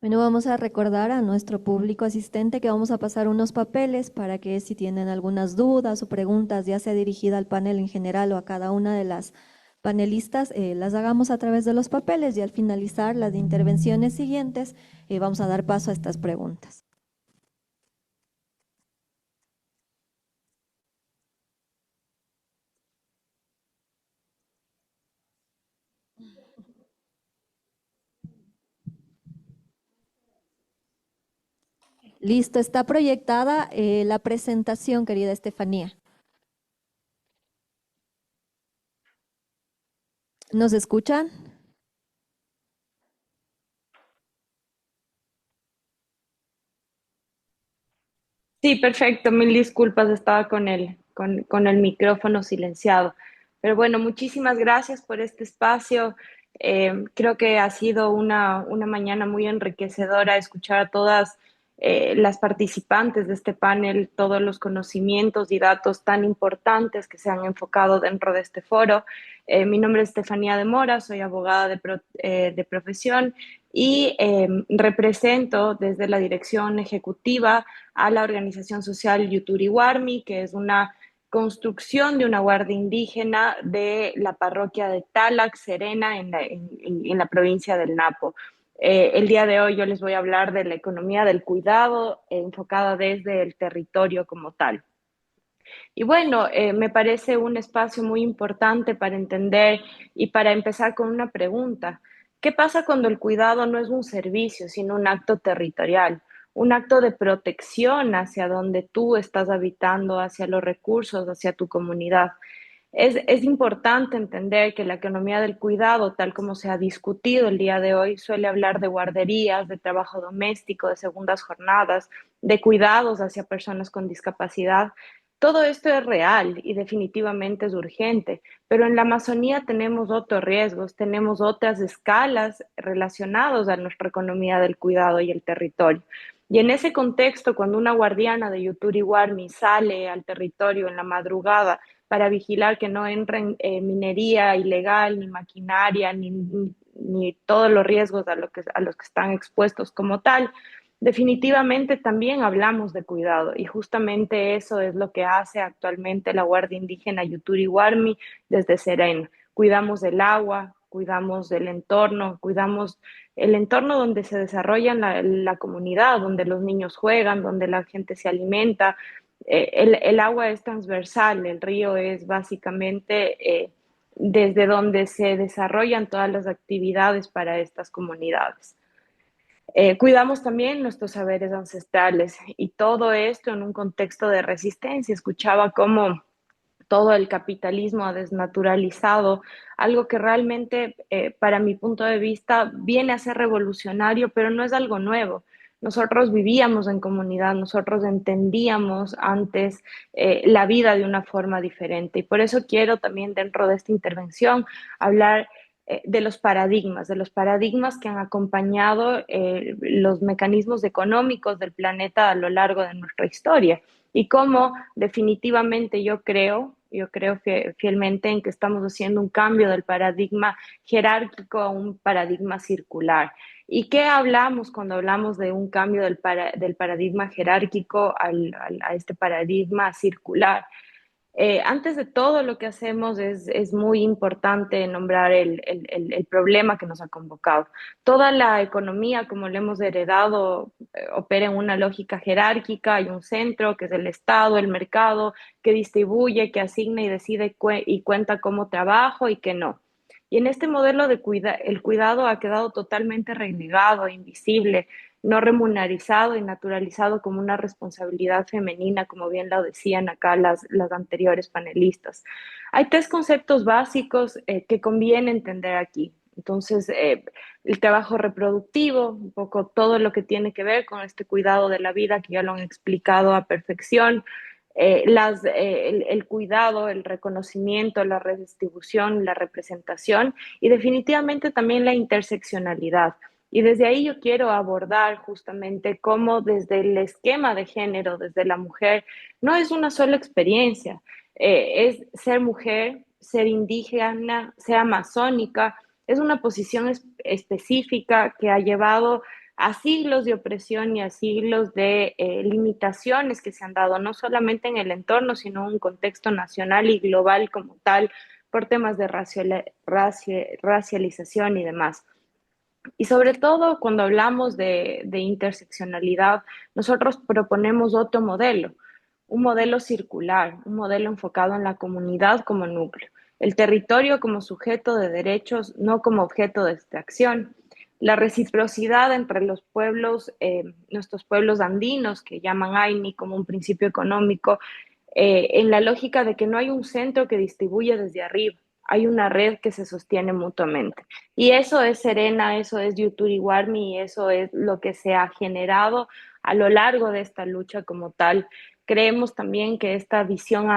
Bueno, vamos a recordar a nuestro público asistente que vamos a pasar unos papeles para que si tienen algunas dudas o preguntas, ya sea dirigida al panel en general o a cada una de las panelistas, las hagamos a través de los papeles y al finalizar las intervenciones siguientes vamos a dar paso a estas preguntas. Listo, está proyectada la presentación, querida Estefanía. ¿Nos escuchan? Sí, perfecto. Mil disculpas, estaba con el micrófono silenciado. Pero bueno, muchísimas gracias por este espacio. Creo que ha sido una mañana muy enriquecedora escuchar a todas las participantes de este panel, todos los conocimientos y datos tan importantes que se han enfocado dentro de este foro. Mi nombre es Estefanía de Mora, soy abogada de profesión y represento desde la dirección ejecutiva a la organización social Yuturi Warmi, que es una construcción de una guardia indígena de la parroquia de Talac, Serena, en la provincia del Napo. El día de hoy yo les voy a hablar de la economía del cuidado enfocada desde el territorio como tal. Y bueno, me parece un espacio muy importante para entender y para empezar con una pregunta. ¿Qué pasa cuando el cuidado no es un servicio, sino un acto territorial? Un acto de protección hacia donde tú estás habitando, hacia los recursos, hacia tu comunidad. Es importante entender que la economía del cuidado, tal como se ha discutido el día de hoy, suele hablar de guarderías, de trabajo doméstico, de segundas jornadas, de cuidados hacia personas con discapacidad. Todo esto es real y definitivamente es urgente, pero en la Amazonía tenemos otros riesgos, tenemos otras escalas relacionadas a nuestra economía del cuidado y el territorio. Y en ese contexto, cuando una guardiana de Yuturi Warmi sale al territorio en la madrugada para vigilar que no entren minería ilegal, ni maquinaria, ni todos los riesgos a los que están expuestos como tal, definitivamente también hablamos de cuidado y justamente eso es lo que hace actualmente la Guardia Indígena Yuturi Warmi desde Serena. Cuidamos del agua, cuidamos del entorno, cuidamos el entorno donde se desarrolla la comunidad, donde los niños juegan, donde la gente se alimenta. El agua es transversal, el río es básicamente desde donde se desarrollan todas las actividades para estas comunidades. Cuidamos también nuestros saberes ancestrales y todo esto en un contexto de resistencia. Escuchaba cómo todo el capitalismo ha desnaturalizado algo que realmente, para mi punto de vista, viene a ser revolucionario, pero no es algo nuevo. Nosotros vivíamos en comunidad, nosotros entendíamos antes la vida de una forma diferente y por eso quiero también dentro de esta intervención hablar de los paradigmas que han acompañado los mecanismos económicos del planeta a lo largo de nuestra historia y cómo definitivamente yo creo fielmente en que estamos haciendo un cambio del paradigma jerárquico a un paradigma circular. ¿Y qué hablamos cuando hablamos de un cambio del paradigma jerárquico a este paradigma circular? Antes de todo lo que hacemos es muy importante nombrar el problema que nos ha convocado. Toda la economía, como le hemos heredado, opera en una lógica jerárquica. Hay un centro que es el Estado, el mercado, que distribuye, que asigna y decide y cuenta cómo trabajo y que no. Y en este modelo el cuidado ha quedado totalmente relegado, invisible, no remunerizado y naturalizado como una responsabilidad femenina, como bien lo decían acá las anteriores panelistas. Hay tres conceptos básicos que conviene entender aquí. Entonces, el trabajo reproductivo, un poco todo lo que tiene que ver con este cuidado de la vida, que ya lo han explicado a perfección, el cuidado, el reconocimiento, la redistribución, la representación y definitivamente también la interseccionalidad. Y desde ahí yo quiero abordar justamente cómo desde el esquema de género, desde la mujer, no es una sola experiencia, es ser mujer, ser indígena, ser amazónica, es una posición específica que ha llevado a siglos de opresión y a siglos de limitaciones que se han dado, no solamente en el entorno, sino en un contexto nacional y global como tal, por temas de racialización y demás. Y sobre todo cuando hablamos de interseccionalidad, nosotros proponemos otro modelo, un modelo circular, un modelo enfocado en la comunidad como núcleo, el territorio como sujeto de derechos, no como objeto de extracción, la reciprocidad entre los pueblos, nuestros pueblos andinos, que llaman AINI como un principio económico, en la lógica de que no hay un centro que distribuye desde arriba, hay una red que se sostiene mutuamente. Y eso es Serena, eso es Yuturi Warmi y eso es lo que se ha generado a lo largo de esta lucha como tal. Creemos también que esta visión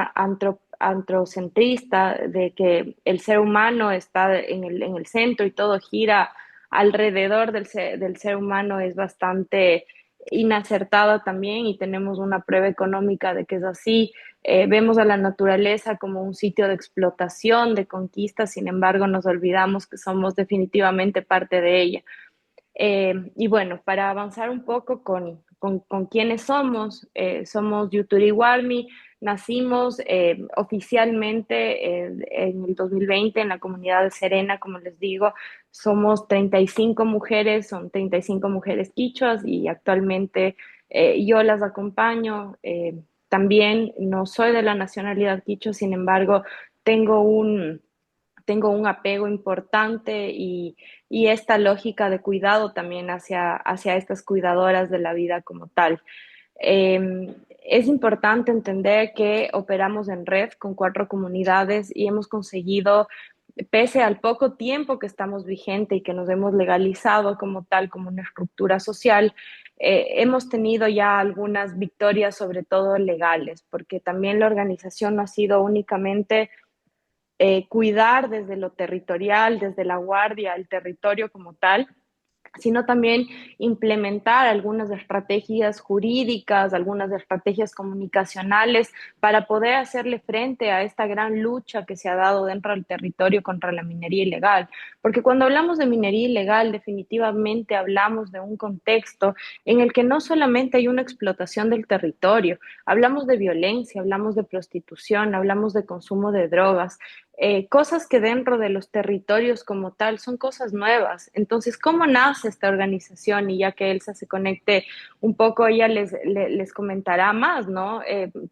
antrocentrista de que el ser humano está en el centro y todo gira alrededor del ser humano es bastante inacertada también y tenemos una prueba económica de que es así. Vemos a la naturaleza como un sitio de explotación, de conquista, sin embargo nos olvidamos que somos definitivamente parte de ella. Y bueno, para avanzar un poco con quiénes somos, somos Yuturi Warmi, nacimos oficialmente en el 2020 en la comunidad de Serena, como les digo, somos 35 mujeres, son 35 mujeres quichuas y actualmente yo las acompaño. También no soy de la nacionalidad quichua, sin embargo, tengo un tengo un apego importante y esta lógica de cuidado también hacia estas cuidadoras de la vida como tal. Es importante entender que operamos en red con 4 comunidades y hemos conseguido, pese al poco tiempo que estamos vigente y que nos hemos legalizado como tal, como una estructura social, hemos tenido ya algunas victorias, sobre todo legales, porque también la organización no ha sido únicamente cuidar desde lo territorial, desde la guardia, el territorio como tal, sino también implementar algunas estrategias jurídicas, algunas estrategias comunicacionales para poder hacerle frente a esta gran lucha que se ha dado dentro del territorio contra la minería ilegal. Porque cuando hablamos de minería ilegal, definitivamente hablamos de un contexto en el que no solamente hay una explotación del territorio, hablamos de violencia, hablamos de prostitución, hablamos de consumo de drogas, cosas que dentro de los territorios como tal son cosas nuevas. Entonces, ¿cómo nace esta organización? Y ya que Elsa se conecte un poco, ella les comentará más, ¿no?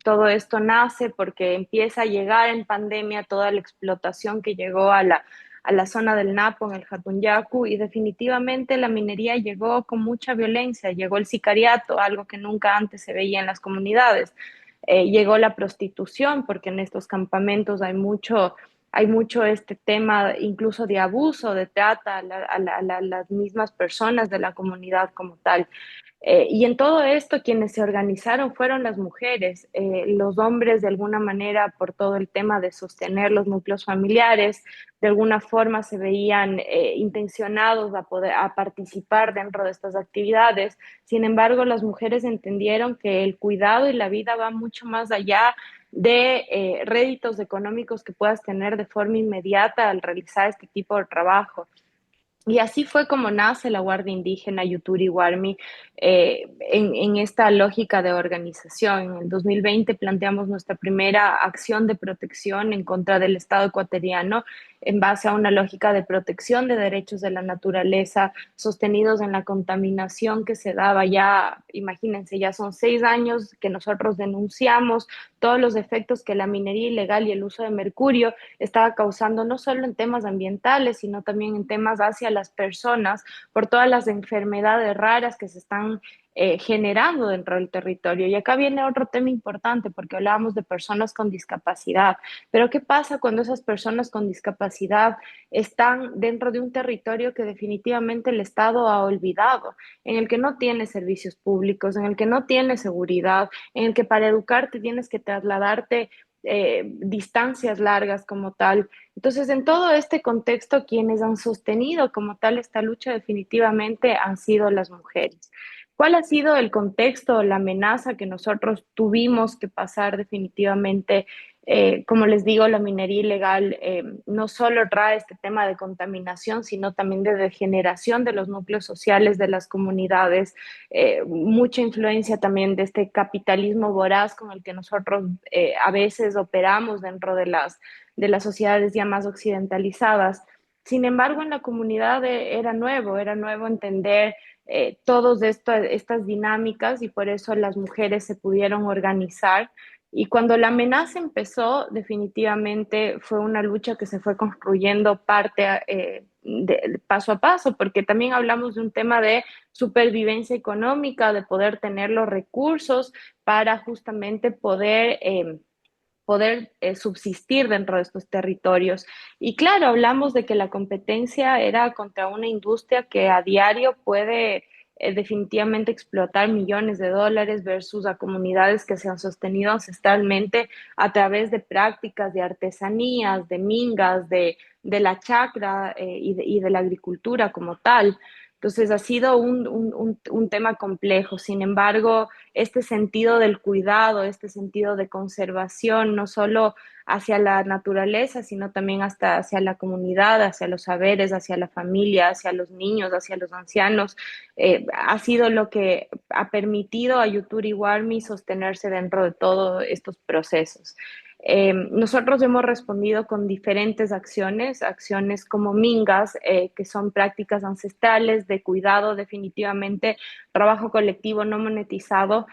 Todo esto nace porque empieza a llegar en pandemia toda la explotación que llegó a la zona del Napo, en el Jatunyacu, y definitivamente la minería llegó con mucha violencia, llegó el sicariato, algo que nunca antes se veía en las comunidades. Llegó la prostitución, porque en estos campamentos hay mucho este tema incluso de abuso, de trata a las mismas personas de la comunidad como tal. Y en todo esto quienes se organizaron fueron las mujeres, los hombres de alguna manera por todo el tema de sostener los núcleos familiares, de alguna forma se veían intencionados a participar dentro de estas actividades. Sin embargo, las mujeres entendieron que el cuidado y la vida va mucho más allá de réditos económicos que puedas tener de forma inmediata al realizar este tipo de trabajo. Y así fue como nace la Guardia Indígena Yuturi Warmi en esta lógica de organización. En el 2020 planteamos nuestra primera acción de protección en contra del Estado ecuatoriano en base a una lógica de protección de derechos de la naturaleza sostenidos en la contaminación que se daba ya, imagínense, ya son 6 años que nosotros denunciamos todos los efectos que la minería ilegal y el uso de mercurio estaba causando no solo en temas ambientales, sino también en temas hacia las personas por todas las enfermedades raras que se están generando dentro del territorio. Y acá viene otro tema importante porque hablábamos de personas con discapacidad, pero ¿qué pasa cuando esas personas con discapacidad están dentro de un territorio que definitivamente el Estado ha olvidado, en el que no tiene servicios públicos, en el que no tiene seguridad, en el que para educarte tienes que trasladarte distancias largas como tal? Entonces, en todo este contexto, quienes han sostenido como tal esta lucha definitivamente han sido las mujeres. ¿Cuál ha sido el contexto, la amenaza que nosotros tuvimos que pasar definitivamente Como les digo, la minería ilegal no solo trae este tema de contaminación, sino también de degeneración de los núcleos sociales de las comunidades, mucha influencia también de este capitalismo voraz con el que nosotros a veces operamos dentro de las sociedades ya más occidentalizadas. Sin embargo, en la comunidad era nuevo entender todas estas dinámicas y por eso las mujeres se pudieron organizar. Y cuando la amenaza empezó, definitivamente fue una lucha que se fue construyendo paso a paso, porque también hablamos de un tema de supervivencia económica, de poder tener los recursos para justamente poder subsistir dentro de estos territorios. Y claro, hablamos de que la competencia era contra una industria que a diario puede definitivamente explotar millones de dólares versus a comunidades que se han sostenido ancestralmente a través de prácticas de artesanías, de mingas, de la chacra y de la agricultura como tal. Entonces ha sido un tema complejo. Sin embargo, este sentido del cuidado, este sentido de conservación, no solo hacia la naturaleza, sino también hasta hacia la comunidad, hacia los saberes, hacia la familia, hacia los niños, hacia los ancianos, ha sido lo que ha permitido a Yuturi Warmi sostenerse dentro de todos estos procesos. Nosotros hemos respondido con diferentes acciones como mingas, que son prácticas ancestrales de cuidado, definitivamente, trabajo colectivo no monetizado.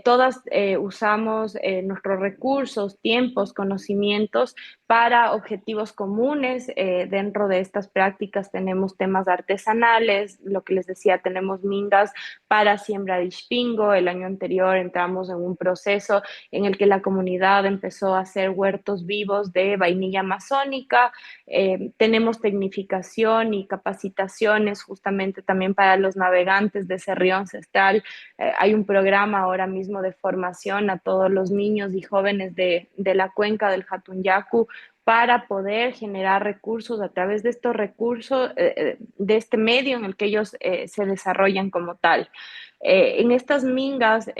Todas usamos nuestros recursos, tiempos, conocimientos para objetivos comunes. Dentro de estas prácticas tenemos temas artesanales, lo que les decía, tenemos mingas para siembra de Ixpingo. El año anterior entramos en un proceso en el que la comunidad empezó a hacer huertos vivos de vainilla amazónica. Tenemos tecnificación y capacitaciones justamente también para los navegantes de ese río ancestral. Hay un programa ahora mismo de formación a todos los niños y jóvenes de la cuenca del Hatunyaku para poder generar recursos a través de estos recursos, de este medio en el que ellos se desarrollan como tal. En estas mingas,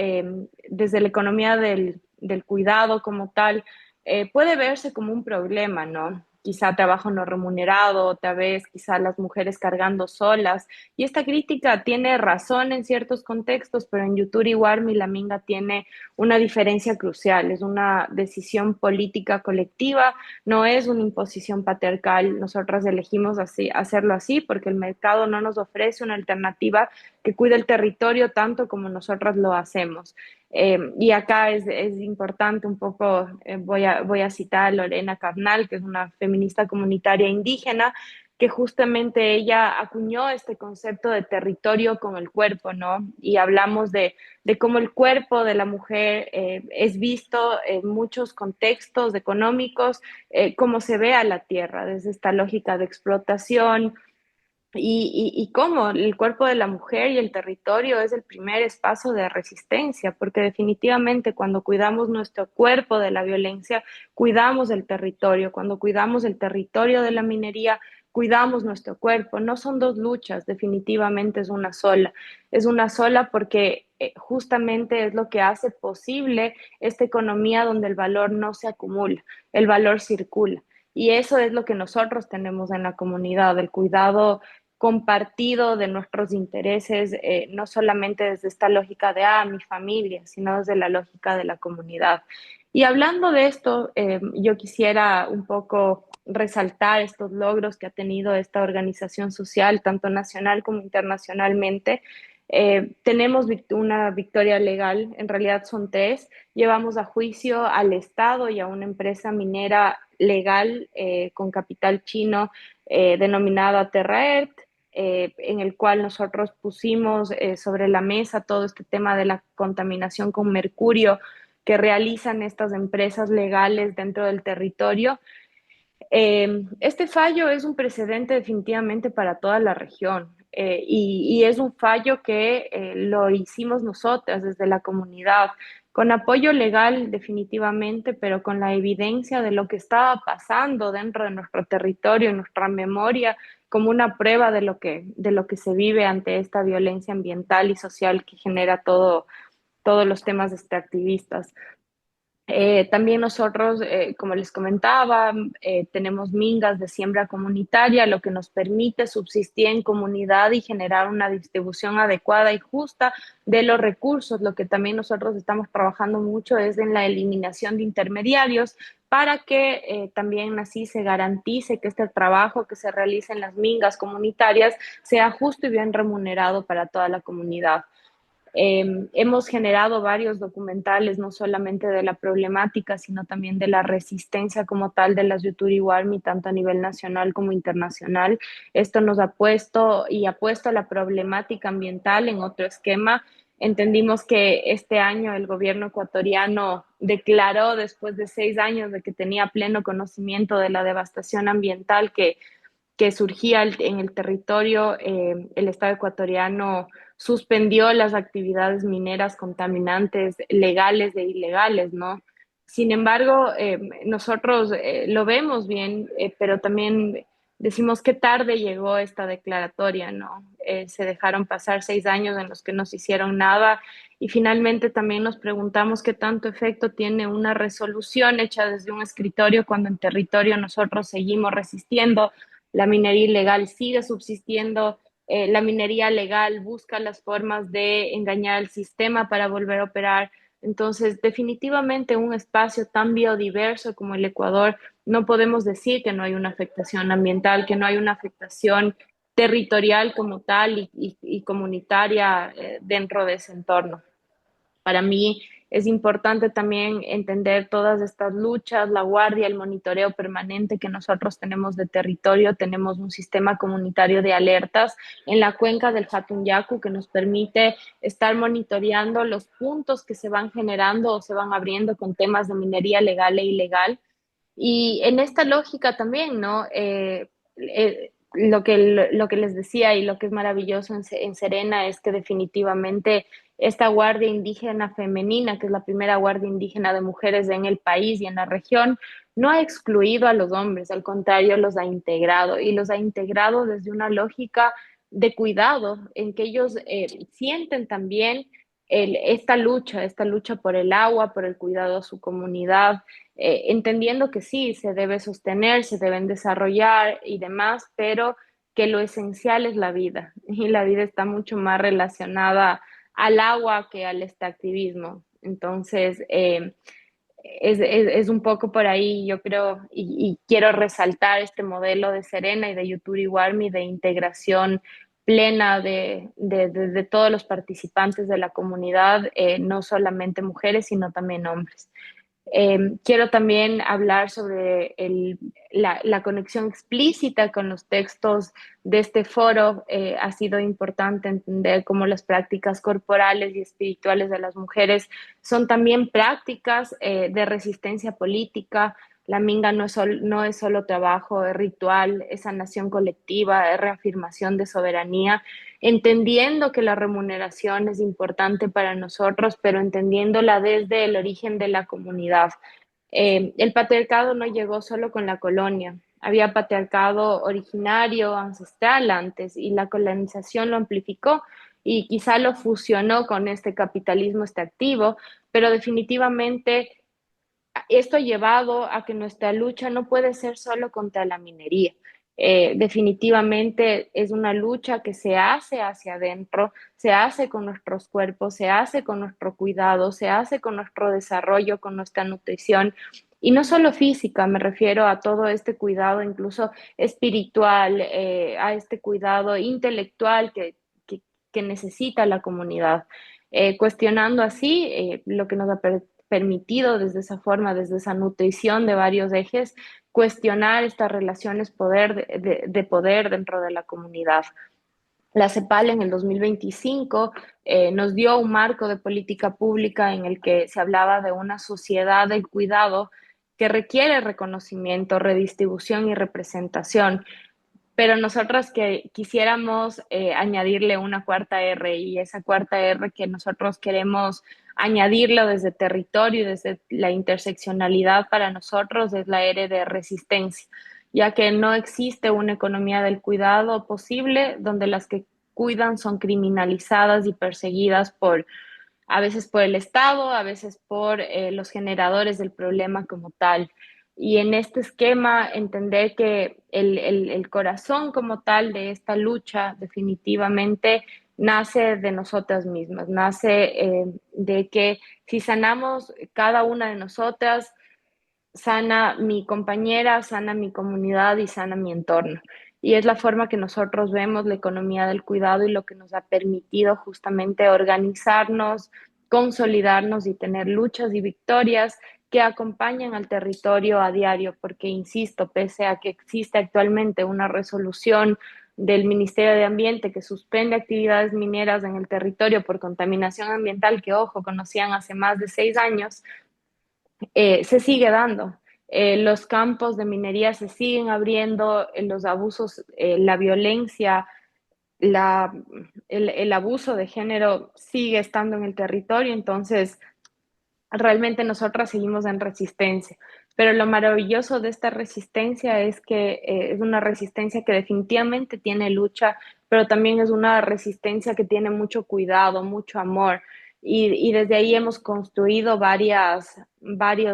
desde la economía del cuidado como tal, puede verse como un problema, ¿no? Quizá trabajo no remunerado, otra vez quizá las mujeres cargando solas. Y esta crítica tiene razón en ciertos contextos, pero en Yuturi Warmi la minga tiene una diferencia crucial. Es una decisión política colectiva, no es una imposición patriarcal. Nosotras elegimos hacerlo así porque el mercado no nos ofrece una alternativa que cuide el territorio tanto como nosotras lo hacemos. Y acá es importante un poco, voy a citar a Lorena Carnal, que es una feminista comunitaria indígena, que justamente ella acuñó este concepto de territorio con el cuerpo, ¿no? Y hablamos de cómo el cuerpo de la mujer es visto en muchos contextos económicos, cómo se ve a la tierra, desde esta lógica de explotación, y cómo el cuerpo de la mujer y el territorio es el primer espacio de resistencia, porque definitivamente cuando cuidamos nuestro cuerpo de la violencia, cuidamos el territorio. Cuando cuidamos el territorio de la minería, cuidamos nuestro cuerpo. No son dos luchas, definitivamente es una sola. Es una sola porque justamente es lo que hace posible esta economía donde el valor no se acumula, el valor circula. Y eso es lo que nosotros tenemos en la comunidad, el cuidado compartido de nuestros intereses, no solamente desde esta lógica de, mi familia, sino desde la lógica de la comunidad. Y hablando de esto, yo quisiera un poco resaltar estos logros que ha tenido esta organización social, tanto nacional como internacionalmente. Tenemos una victoria legal, en realidad son tres. Llevamos a juicio al Estado y a una empresa minera legal con capital chino denominada Terraert, en el cual nosotros pusimos sobre la mesa todo este tema de la contaminación con mercurio que realizan estas empresas legales dentro del territorio. Este fallo es un precedente definitivamente para toda la región, y es un fallo que lo hicimos nosotras desde la comunidad, con apoyo legal definitivamente, pero con la evidencia de lo que estaba pasando dentro de nuestro territorio, en nuestra memoria, como una prueba de lo que se vive ante esta violencia ambiental y social que genera todos los temas extractivistas. También nosotros, como les comentaba, tenemos mingas de siembra comunitaria, lo que nos permite subsistir en comunidad y generar una distribución adecuada y justa de los recursos. Lo que también nosotros estamos trabajando mucho es en la eliminación de intermediarios para que también así se garantice que este trabajo que se realiza en las mingas comunitarias sea justo y bien remunerado para toda la comunidad. Hemos generado varios documentales, no solamente de la problemática, sino también de la resistencia como tal de las Yuturi Warmi, tanto a nivel nacional como internacional. Esto nos ha puesto y ha puesto la problemática ambiental en otro esquema. Entendimos que este año el gobierno ecuatoriano declaró, después de 6 años de que tenía pleno conocimiento de la devastación ambiental que surgía en el territorio, el Estado ecuatoriano suspendió las actividades mineras contaminantes legales e ilegales, ¿no? Sin embargo, nosotros lo vemos bien, pero también decimos que tarde llegó esta declaratoria, ¿no? Se dejaron pasar 6 años en los que no se hicieron nada y finalmente también nos preguntamos qué tanto efecto tiene una resolución hecha desde un escritorio cuando en territorio nosotros seguimos resistiendo, la minería ilegal sigue subsistiendo, la minería legal busca las formas de engañar al sistema para volver a operar. Entonces, definitivamente un espacio tan biodiverso como el Ecuador, no podemos decir que no hay una afectación ambiental, que no hay una afectación territorial como tal y comunitaria dentro de ese entorno. Para mí es importante también entender todas estas luchas, la guardia, el monitoreo permanente que nosotros tenemos de territorio. Tenemos un sistema comunitario de alertas en la cuenca del Yaku que nos permite estar monitoreando los puntos que se van generando o se van abriendo con temas de minería legal e ilegal. Y en esta lógica también, ¿no? Lo que les decía y lo que es maravilloso en Serena es que definitivamente esta guardia indígena femenina, que es la primera guardia indígena de mujeres en el país y en la región, no ha excluido a los hombres, al contrario, los ha integrado y los ha integrado desde una lógica de cuidado, en que ellos sienten también esta lucha por el agua, por el cuidado a su comunidad, entendiendo que sí, se debe sostener, se deben desarrollar y demás, pero que lo esencial es la vida y la vida está mucho más relacionada al agua que al extractivismo. Entonces, es un poco por ahí, yo creo, y quiero resaltar este modelo de Serena y de Yuturi Warmi de integración plena de todos los participantes de la comunidad, no solamente mujeres, sino también hombres. Quiero también hablar sobre la conexión explícita con los textos de este foro. Ha sido importante entender cómo las prácticas corporales y espirituales de las mujeres son también prácticas de resistencia política. La minga no es solo trabajo, es ritual, es sanación colectiva, es reafirmación de soberanía, entendiendo que la remuneración es importante para nosotros, pero entendiéndola desde el origen de la comunidad. El patriarcado no llegó solo con la colonia, había patriarcado originario, ancestral antes, y la colonización lo amplificó y quizá lo fusionó con este capitalismo extractivo, pero definitivamente esto ha llevado a que nuestra lucha no puede ser solo contra la minería. Definitivamente es una lucha que se hace hacia adentro, se hace con nuestros cuerpos, se hace con nuestro cuidado, se hace con nuestro desarrollo, con nuestra nutrición. Y no solo física, me refiero a todo este cuidado incluso espiritual, a este cuidado intelectual que necesita la comunidad. Cuestionando así lo que nos ha permitido desde esa forma, desde esa nutrición de varios ejes, cuestionar estas relaciones de poder dentro de la comunidad. La CEPAL en el 2025 nos dio un marco de política pública en el que se hablaba de una sociedad del cuidado que requiere reconocimiento, redistribución y representación, pero nosotros que quisiéramos añadirle una cuarta R, y esa cuarta R que nosotros queremos añadirlo desde territorio y desde la interseccionalidad para nosotros es la R de resistencia, ya que no existe una economía del cuidado posible donde las que cuidan son criminalizadas y perseguidas a veces por el Estado, a veces por los generadores del problema como tal. Y en este esquema, entender que el corazón como tal de esta lucha definitivamente nace de nosotras mismas, nace de que si sanamos cada una de nosotras, sana mi compañera, sana mi comunidad y sana mi entorno. Y es la forma que nosotros vemos la economía del cuidado y lo que nos ha permitido justamente organizarnos, consolidarnos y tener luchas y victorias que acompañan al territorio a diario, porque, insisto, pese a que existe actualmente una resolución del Ministerio de Ambiente que suspende actividades mineras en el territorio por contaminación ambiental, que, ojo, conocían hace más de 6 años, se sigue dando. Los campos de minería se siguen abriendo, los abusos, la violencia, el abuso de género sigue estando en el territorio, entonces realmente nosotras seguimos en resistencia. Pero lo maravilloso de esta resistencia es que es una resistencia que definitivamente tiene lucha, pero también es una resistencia que tiene mucho cuidado, mucho amor. Y desde ahí hemos construido varios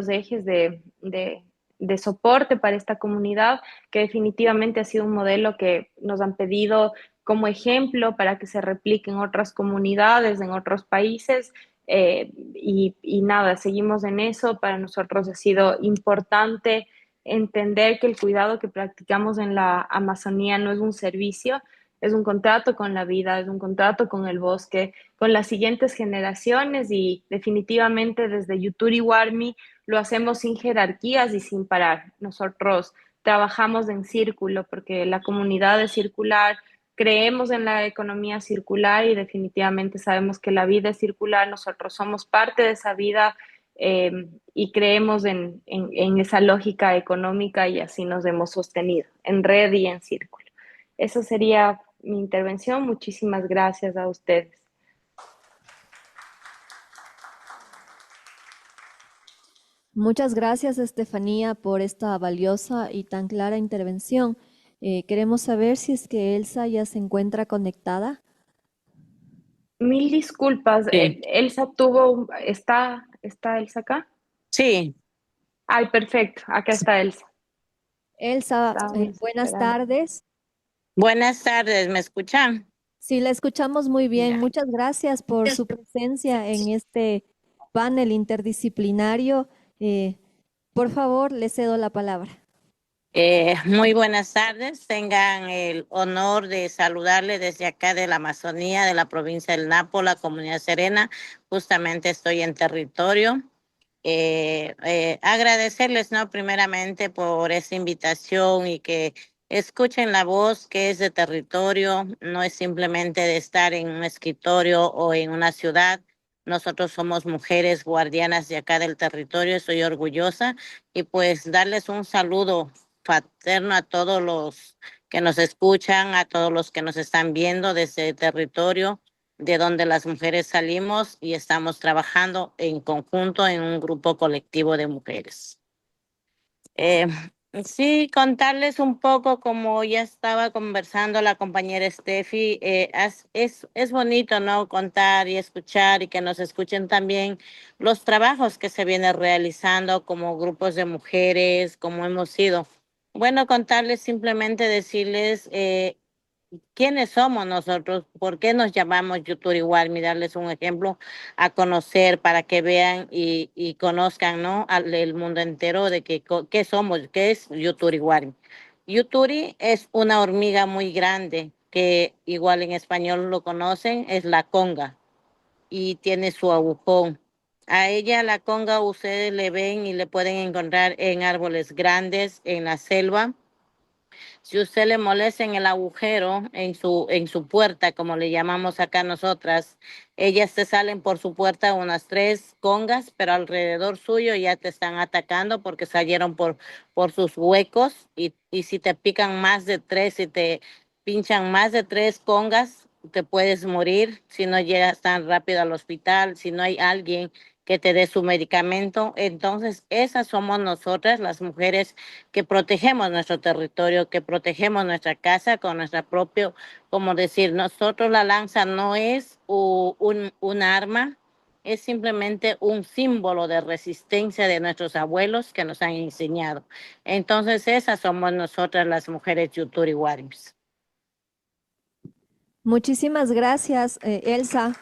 ejes de soporte para esta comunidad, que definitivamente ha sido un modelo que nos han pedido como ejemplo para que se replique en otras comunidades, en otros países, y nada, seguimos en eso. Para nosotros ha sido importante entender que el cuidado que practicamos en la Amazonía no es un servicio, es un contrato con la vida, es un contrato con el bosque, con las siguientes generaciones, y definitivamente desde Yuturi Warmi lo hacemos sin jerarquías y sin parar. Nosotros trabajamos en círculo porque la comunidad es circular. Creemos en la economía circular y definitivamente sabemos que la vida es circular, nosotros somos parte de esa vida, eh, y creemos en esa lógica económica, y así nos hemos sostenido en red y en círculo. Esa sería mi intervención. Muchísimas gracias a ustedes. Muchas gracias, Estefanía, por esta valiosa y tan clara intervención. Queremos saber si es que Elsa ya se encuentra conectada. Mil disculpas. Sí, Elsa ¿está Elsa acá? sí, Ay, perfecto, acá está Elsa. Elsa, Estábamos buenas esperando. tardes. buenas tardes, ¿me escuchan? Sí, la escuchamos muy bien. Ya. Muchas gracias por su presencia en este panel interdisciplinario. Eh, por favor, le cedo la palabra. Muy buenas tardes, tengan el honor de saludarle desde acá de la Amazonía, de la provincia del Napo, la comunidad Serena. Justamente estoy en territorio. Agradecerles, ¿no? Primeramente por esta invitación y que escuchen la voz que es de territorio, no es simplemente de estar en un escritorio o en una ciudad. Nosotros somos mujeres guardianas de acá del territorio, estoy orgullosa, y pues darles un saludo fraterno a todos los que nos escuchan, a todos los que nos están viendo desde el territorio de donde las mujeres salimos y estamos trabajando en conjunto en un grupo colectivo de mujeres. Eh, sí, contarles un poco, como ya estaba conversando la compañera Steffi, es bonito, ¿no? Contar y escuchar, y que nos escuchen también los trabajos que se vienen realizando como grupos de mujeres, como hemos sido. Bueno, contarles, simplemente decirles quiénes somos nosotros, por qué nos llamamos Yuturi Warmi, darles un ejemplo a conocer para que vean y conozcan, ¿no? El mundo entero de qué somos, qué es Yuturi Warmi. Yuturi es una hormiga muy grande que igual en español lo conocen, es la conga, y tiene su agujón. A ella, la conga, ustedes le ven y le pueden encontrar en árboles grandes, en la selva. Si usted le molesta en el agujero, en su puerta, como le llamamos acá nosotras, ellas te salen por su puerta unas 3 congas, pero alrededor suyo ya te están atacando porque salieron por sus huecos, y si te pican más de 3, si te pinchan más de 3 congas, te puedes morir si no llegas tan rápido al hospital, si no hay alguien que te dé su medicamento. Entonces, esas somos nosotras, las mujeres que protegemos nuestro territorio, que protegemos nuestra casa con nuestra propia, como decir, nosotros la lanza no es un arma, es simplemente un símbolo de resistencia de nuestros abuelos que nos han enseñado. Entonces, esas somos nosotras las mujeres Yuturi Warriors. Muchísimas gracias, Elsa.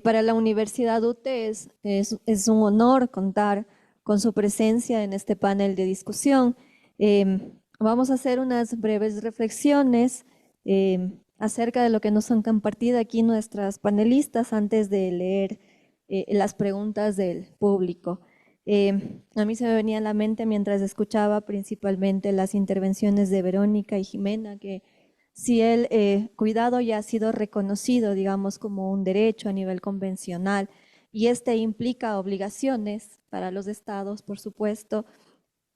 Para la Universidad UTE es un honor contar con su presencia en este panel de discusión. Vamos a hacer unas breves reflexiones acerca de lo que nos han compartido aquí nuestras panelistas antes de leer las preguntas del público. A mí se me venía a la mente mientras escuchaba principalmente las intervenciones de Verónica y Jimena, que si el cuidado ya ha sido reconocido, digamos, como un derecho a nivel convencional, y este implica obligaciones para los estados, por supuesto,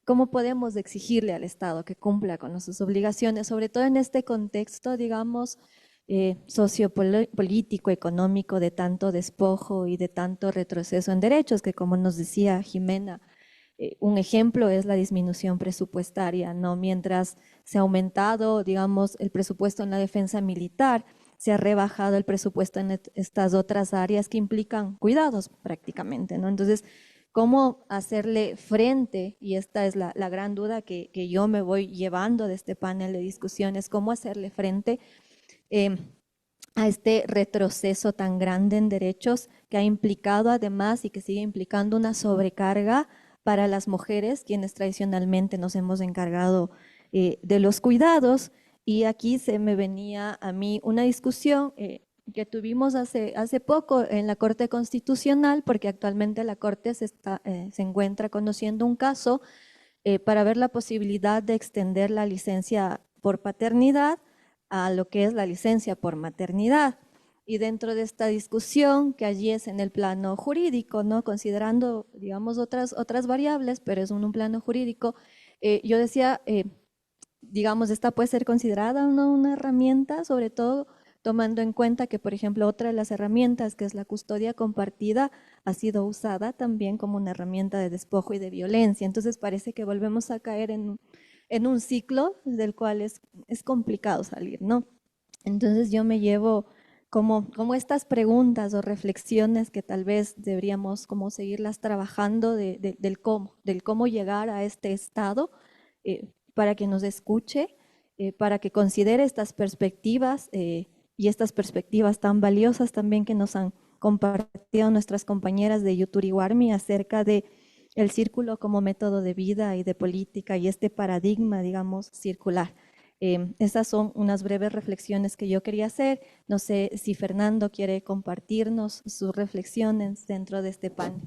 ¿cómo podemos exigirle al Estado que cumpla con sus obligaciones, sobre todo en este contexto, digamos, sociopolítico, económico, de tanto despojo y de tanto retroceso en derechos, que como nos decía Jimena, un ejemplo es la disminución presupuestaria, ¿no? Mientras se ha aumentado, digamos, el presupuesto en la defensa militar, se ha rebajado el presupuesto en estas otras áreas que implican cuidados prácticamente, ¿no? Entonces, ¿cómo hacerle frente? Y esta es la gran duda que yo me voy llevando de este panel de discusiones, ¿cómo hacerle frente a este retroceso tan grande en derechos que ha implicado además y que sigue implicando una sobrecarga para las mujeres, quienes tradicionalmente nos hemos encargado de los cuidados? Y aquí se me venía a mí una discusión que tuvimos hace poco en la Corte Constitucional, porque actualmente la Corte se encuentra conociendo un caso para ver la posibilidad de extender la licencia por paternidad a lo que es la licencia por maternidad. Y dentro de esta discusión, que allí es en el plano jurídico, ¿no? Considerando, digamos, otras variables, pero es un plano jurídico, yo decía, digamos, esta puede ser considerada una herramienta, sobre todo tomando en cuenta que, por ejemplo, otra de las herramientas, que es la custodia compartida, ha sido usada también como una herramienta de despojo y de violencia. Entonces parece que volvemos a caer en un ciclo del cual es complicado salir, ¿no? Entonces yo me llevo como estas preguntas o reflexiones que tal vez deberíamos como seguirlas trabajando del cómo llegar a este estado para que nos escuche, para que considere estas perspectivas y estas perspectivas tan valiosas también que nos han compartido nuestras compañeras de Yuturi Warmi acerca de el círculo como método de vida y de política y este paradigma, digamos, circular. Estas son unas breves reflexiones que yo quería hacer. No sé si Fernando quiere compartirnos sus reflexiones dentro de este panel.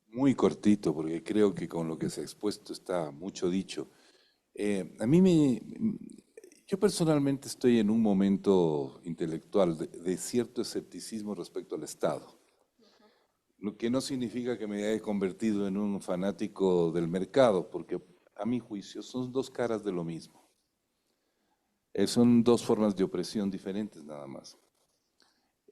Muy cortito, porque creo que con lo que se ha expuesto está mucho dicho. Yo personalmente estoy en un momento intelectual de cierto escepticismo respecto al Estado. Lo que no significa que me haya convertido en un fanático del mercado, porque a mi juicio son dos caras de lo mismo. Son dos formas de opresión diferentes nada más.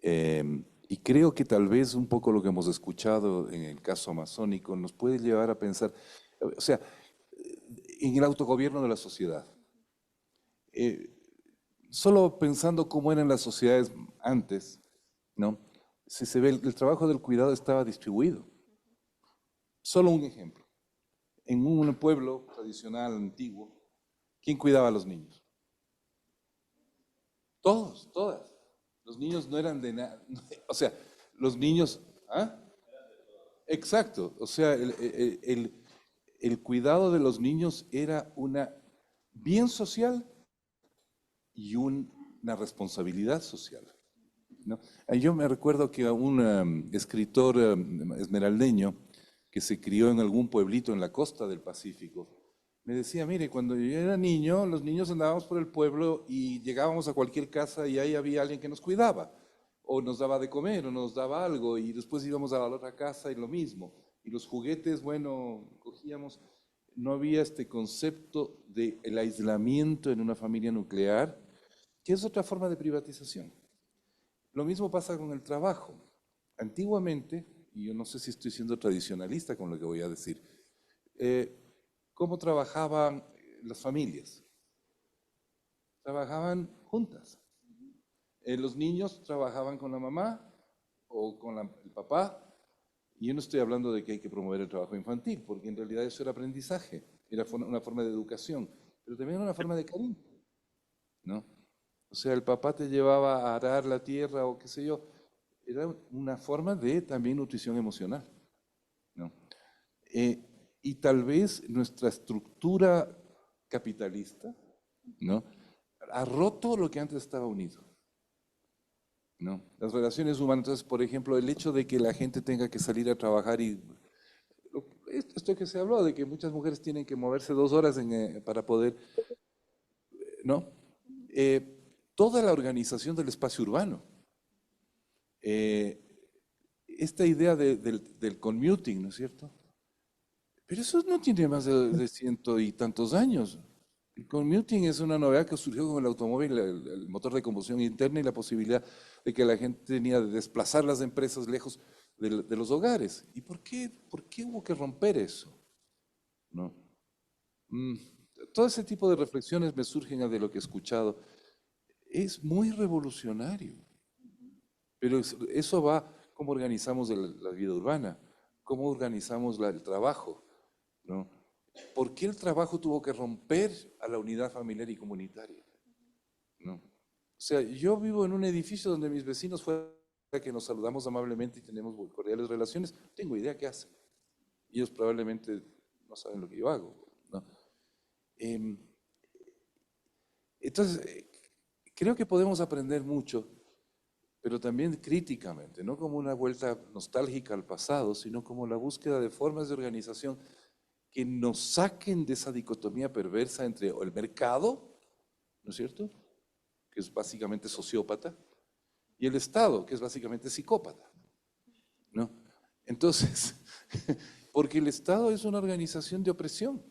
Y creo que tal vez un poco lo que hemos escuchado en el caso amazónico nos puede llevar a pensar, o sea, en el autogobierno de la sociedad. Solo pensando cómo eran las sociedades antes, ¿no? Si se ve, el trabajo del cuidado estaba distribuido. Solo un ejemplo. En un pueblo tradicional, antiguo, ¿quién cuidaba a los niños? Todos, todas. Los niños no eran de nada. O sea, los niños... ¿ah? Exacto. O sea, el cuidado de los niños era una bien social y una responsabilidad social, ¿no? Yo me recuerdo que a un escritor esmeraldeño que se crió en algún pueblito en la costa del Pacífico, me decía, mire, cuando yo era niño, los niños andábamos por el pueblo y llegábamos a cualquier casa y ahí había alguien que nos cuidaba, o nos daba de comer, o nos daba algo, y después íbamos a la otra casa y lo mismo. Y los juguetes, bueno, cogíamos, no había este concepto del aislamiento en una familia nuclear, que es otra forma de privatización. Lo mismo pasa con el trabajo. Antiguamente, y yo no sé si estoy siendo tradicionalista con lo que voy a decir, ¿cómo trabajaban las familias? Trabajaban juntas. Los niños trabajaban con la mamá o con el papá, y yo no estoy hablando de que hay que promover el trabajo infantil, porque en realidad eso era aprendizaje, era una forma de educación, pero también era una forma de cariño, ¿no? O sea, el papá te llevaba a arar la tierra o qué sé yo, era una forma de también nutrición emocional, ¿no? Y tal vez nuestra estructura capitalista, ¿no?, ha roto lo que antes estaba unido, ¿no? Las relaciones humanas, entonces, por ejemplo, el hecho de que la gente tenga que salir a trabajar y esto que se habló, de que muchas mujeres tienen que moverse 2 horas para poder, ¿no? Toda la organización del espacio urbano, esta idea del commuting, ¿no es cierto? Pero eso no tiene más de 100 y tantos años. El commuting es una novedad que surgió con el automóvil, el motor de combustión interna y la posibilidad de que la gente tenía de desplazar las empresas lejos de los hogares. ¿Y por qué hubo que romper eso? ¿No? Todo ese tipo de reflexiones me surgen de lo que he escuchado. Es muy revolucionario, pero eso va cómo organizamos la vida urbana, cómo organizamos el trabajo, ¿no? ¿Por qué el trabajo tuvo que romper a la unidad familiar y comunitaria? ¿No? O sea, yo vivo en un edificio donde mis vecinos fuera que nos saludamos amablemente y tenemos cordiales relaciones, no tengo idea qué hacen. Ellos probablemente no saben lo que yo hago, ¿no? Entonces, creo que podemos aprender mucho, pero también críticamente, no como una vuelta nostálgica al pasado, sino como la búsqueda de formas de organización que nos saquen de esa dicotomía perversa entre el mercado, ¿no es cierto?, que es básicamente sociópata, y el Estado, que es básicamente psicópata, ¿no? Entonces, porque el Estado es una organización de opresión,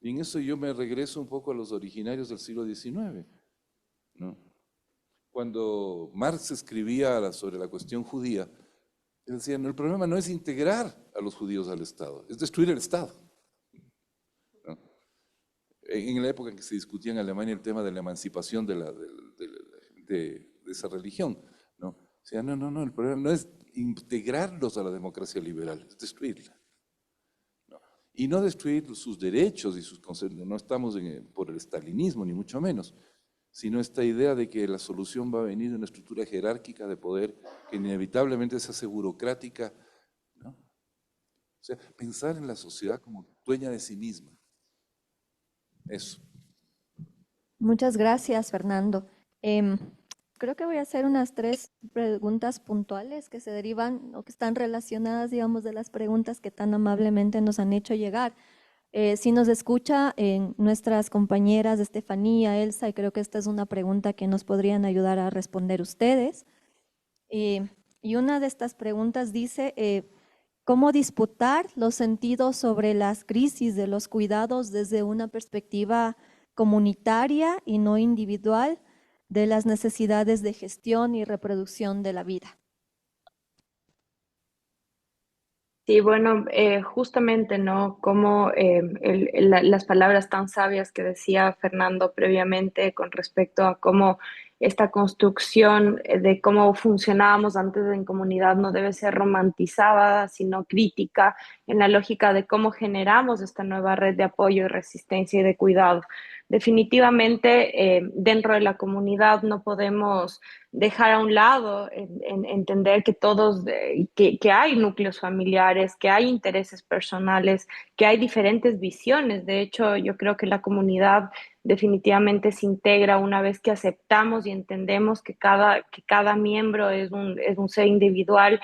y en eso yo me regreso un poco a los originarios del siglo XIX, ¿no? Cuando Marx escribía sobre la cuestión judía, él decía, no, el problema no es integrar a los judíos al Estado, es destruir el Estado, ¿no? En la época en que se discutía en Alemania el tema de la emancipación de esa religión, ¿no? O sea, no, el problema no es integrarlos a la democracia liberal, es destruirla, ¿no? Y no destruir sus derechos y sus conceptos, no estamos por el estalinismo, ni mucho menos, sino esta idea de que la solución va a venir de una estructura jerárquica de poder que inevitablemente se hace burocrática, ¿no? O sea, pensar en la sociedad como dueña de sí misma. Eso. Muchas gracias, Fernando. Creo que voy a hacer unas 3 preguntas puntuales que se derivan o que están relacionadas, digamos, de las preguntas que tan amablemente nos han hecho llegar. Si nos escucha nuestras compañeras Estefanía, Elsa, y creo que esta es una pregunta que nos podrían ayudar a responder ustedes. Y una de estas preguntas dice, ¿cómo disputar los sentidos sobre las crisis de los cuidados desde una perspectiva comunitaria y no individual de las necesidades de gestión y reproducción de la vida? Sí, bueno, justamente, ¿no? Como las palabras tan sabias que decía Fernando previamente con respecto a cómo esta construcción de cómo funcionábamos antes en comunidad no debe ser romantizada, sino crítica en la lógica de cómo generamos esta nueva red de apoyo y resistencia y de cuidado. Definitivamente, dentro de la comunidad no podemos dejar a un lado, entender que todos, que hay núcleos familiares, que hay intereses personales, que hay diferentes visiones. De hecho, yo creo que la comunidad definitivamente se integra una vez que aceptamos y entendemos que cada miembro es un ser individual.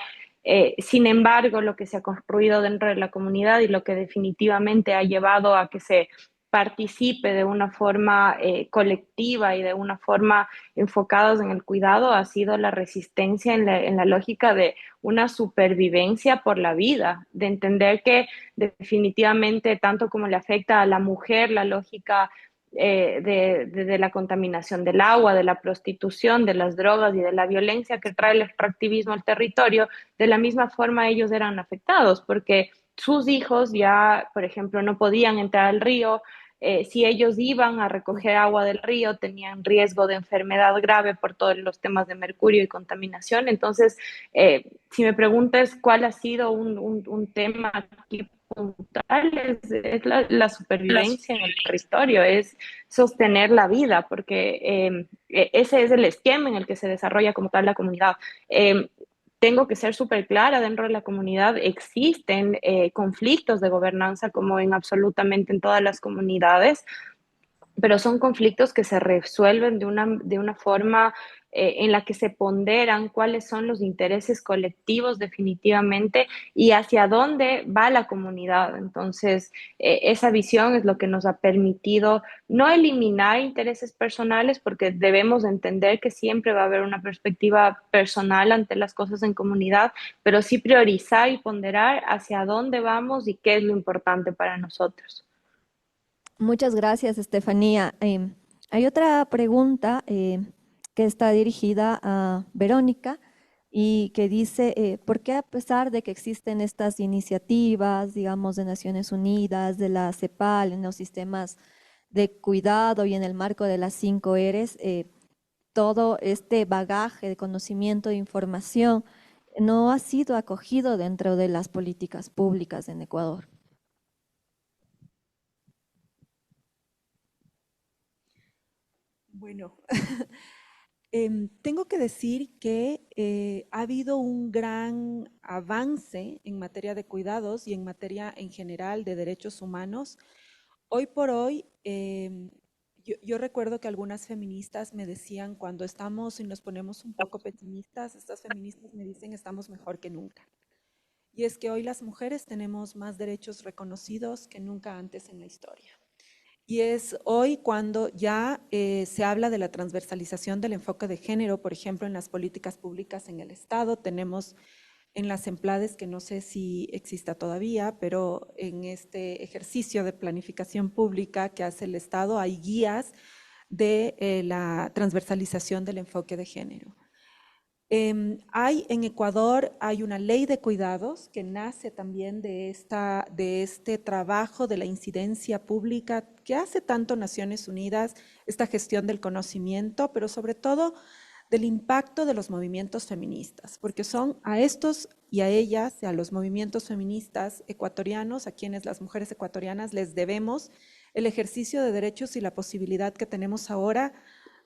Sin embargo, lo que se ha construido dentro de la comunidad y lo que definitivamente ha llevado a que se participe de una forma colectiva y de una forma enfocados en el cuidado ha sido la resistencia en la lógica de una supervivencia por la vida, de entender que definitivamente tanto como le afecta a la mujer la lógica de la contaminación del agua, de la prostitución, de las drogas y de la violencia que trae el extractivismo al territorio, de la misma forma ellos eran afectados porque sus hijos ya, por ejemplo, no podían entrar al río, si ellos iban a recoger agua del río, tenían riesgo de enfermedad grave por todos los temas de mercurio y contaminación. Entonces, si me preguntas cuál ha sido un tema aquí puntual, es la supervivencia en el territorio, es sostener la vida, porque ese es el esquema en el que se desarrolla como tal la comunidad. Tengo que ser súper clara, dentro de la comunidad existen conflictos de gobernanza como en absolutamente en todas las comunidades, pero son conflictos que se resuelven de una forma en la que se ponderan cuáles son los intereses colectivos definitivamente y hacia dónde va la comunidad. Entonces, esa visión es lo que nos ha permitido no eliminar intereses personales, porque debemos entender que siempre va a haber una perspectiva personal ante las cosas en comunidad, pero sí priorizar y ponderar hacia dónde vamos y qué es lo importante para nosotros. Muchas gracias, Estefanía. Hay otra pregunta que está dirigida a Verónica y que dice, ¿por qué a pesar de que existen estas iniciativas, digamos, de Naciones Unidas, de la CEPAL, en los sistemas de cuidado y en el marco de las 5 Eres, todo este bagaje de conocimiento e información no ha sido acogido dentro de las políticas públicas en Ecuador? Bueno, tengo que decir que ha habido un gran avance en materia de cuidados y en materia en general de derechos humanos. Hoy por hoy, yo recuerdo que algunas feministas me decían, cuando estamos y nos ponemos un poco pesimistas, estas feministas me dicen, estamos mejor que nunca. Y es que hoy las mujeres tenemos más derechos reconocidos que nunca antes en la historia. Y es hoy cuando ya se habla de la transversalización del enfoque de género, por ejemplo, en las políticas públicas en el Estado. Tenemos en las EMPLADES, que no sé si exista todavía, pero en este ejercicio de planificación pública que hace el Estado hay guías de la transversalización del enfoque de género. En Ecuador hay una ley de cuidados que nace también de este trabajo de la incidencia pública que hace tanto Naciones Unidas, esta gestión del conocimiento, pero sobre todo del impacto de los movimientos feministas, porque son a estos y a ellas, a los movimientos feministas ecuatorianos, a quienes las mujeres ecuatorianas les debemos el ejercicio de derechos y la posibilidad que tenemos ahora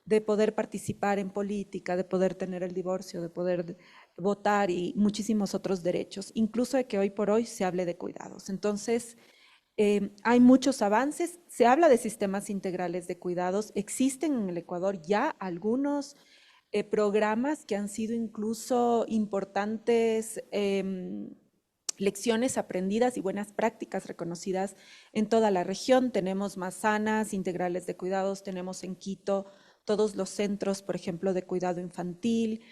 de poder participar en política, de poder tener el divorcio, de poder votar y muchísimos otros derechos, incluso de que hoy por hoy se hable de cuidados. Entonces, hay muchos avances, se habla de sistemas integrales de cuidados, existen en el Ecuador ya algunos programas que han sido incluso importantes lecciones aprendidas y buenas prácticas reconocidas en toda la región. Tenemos Masanas integrales de cuidados, tenemos en Quito todos los centros, por ejemplo, de cuidado infantil,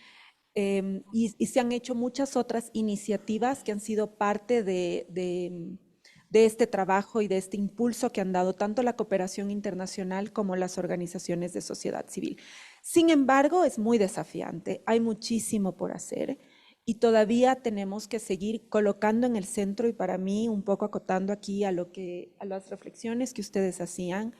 y se han hecho muchas otras iniciativas que han sido parte de este trabajo y de este impulso que han dado tanto la cooperación internacional como las organizaciones de sociedad civil. Sin embargo, es muy desafiante, hay muchísimo por hacer y todavía tenemos que seguir colocando en el centro, y para mí, un poco acotando aquí a las reflexiones que ustedes hacían,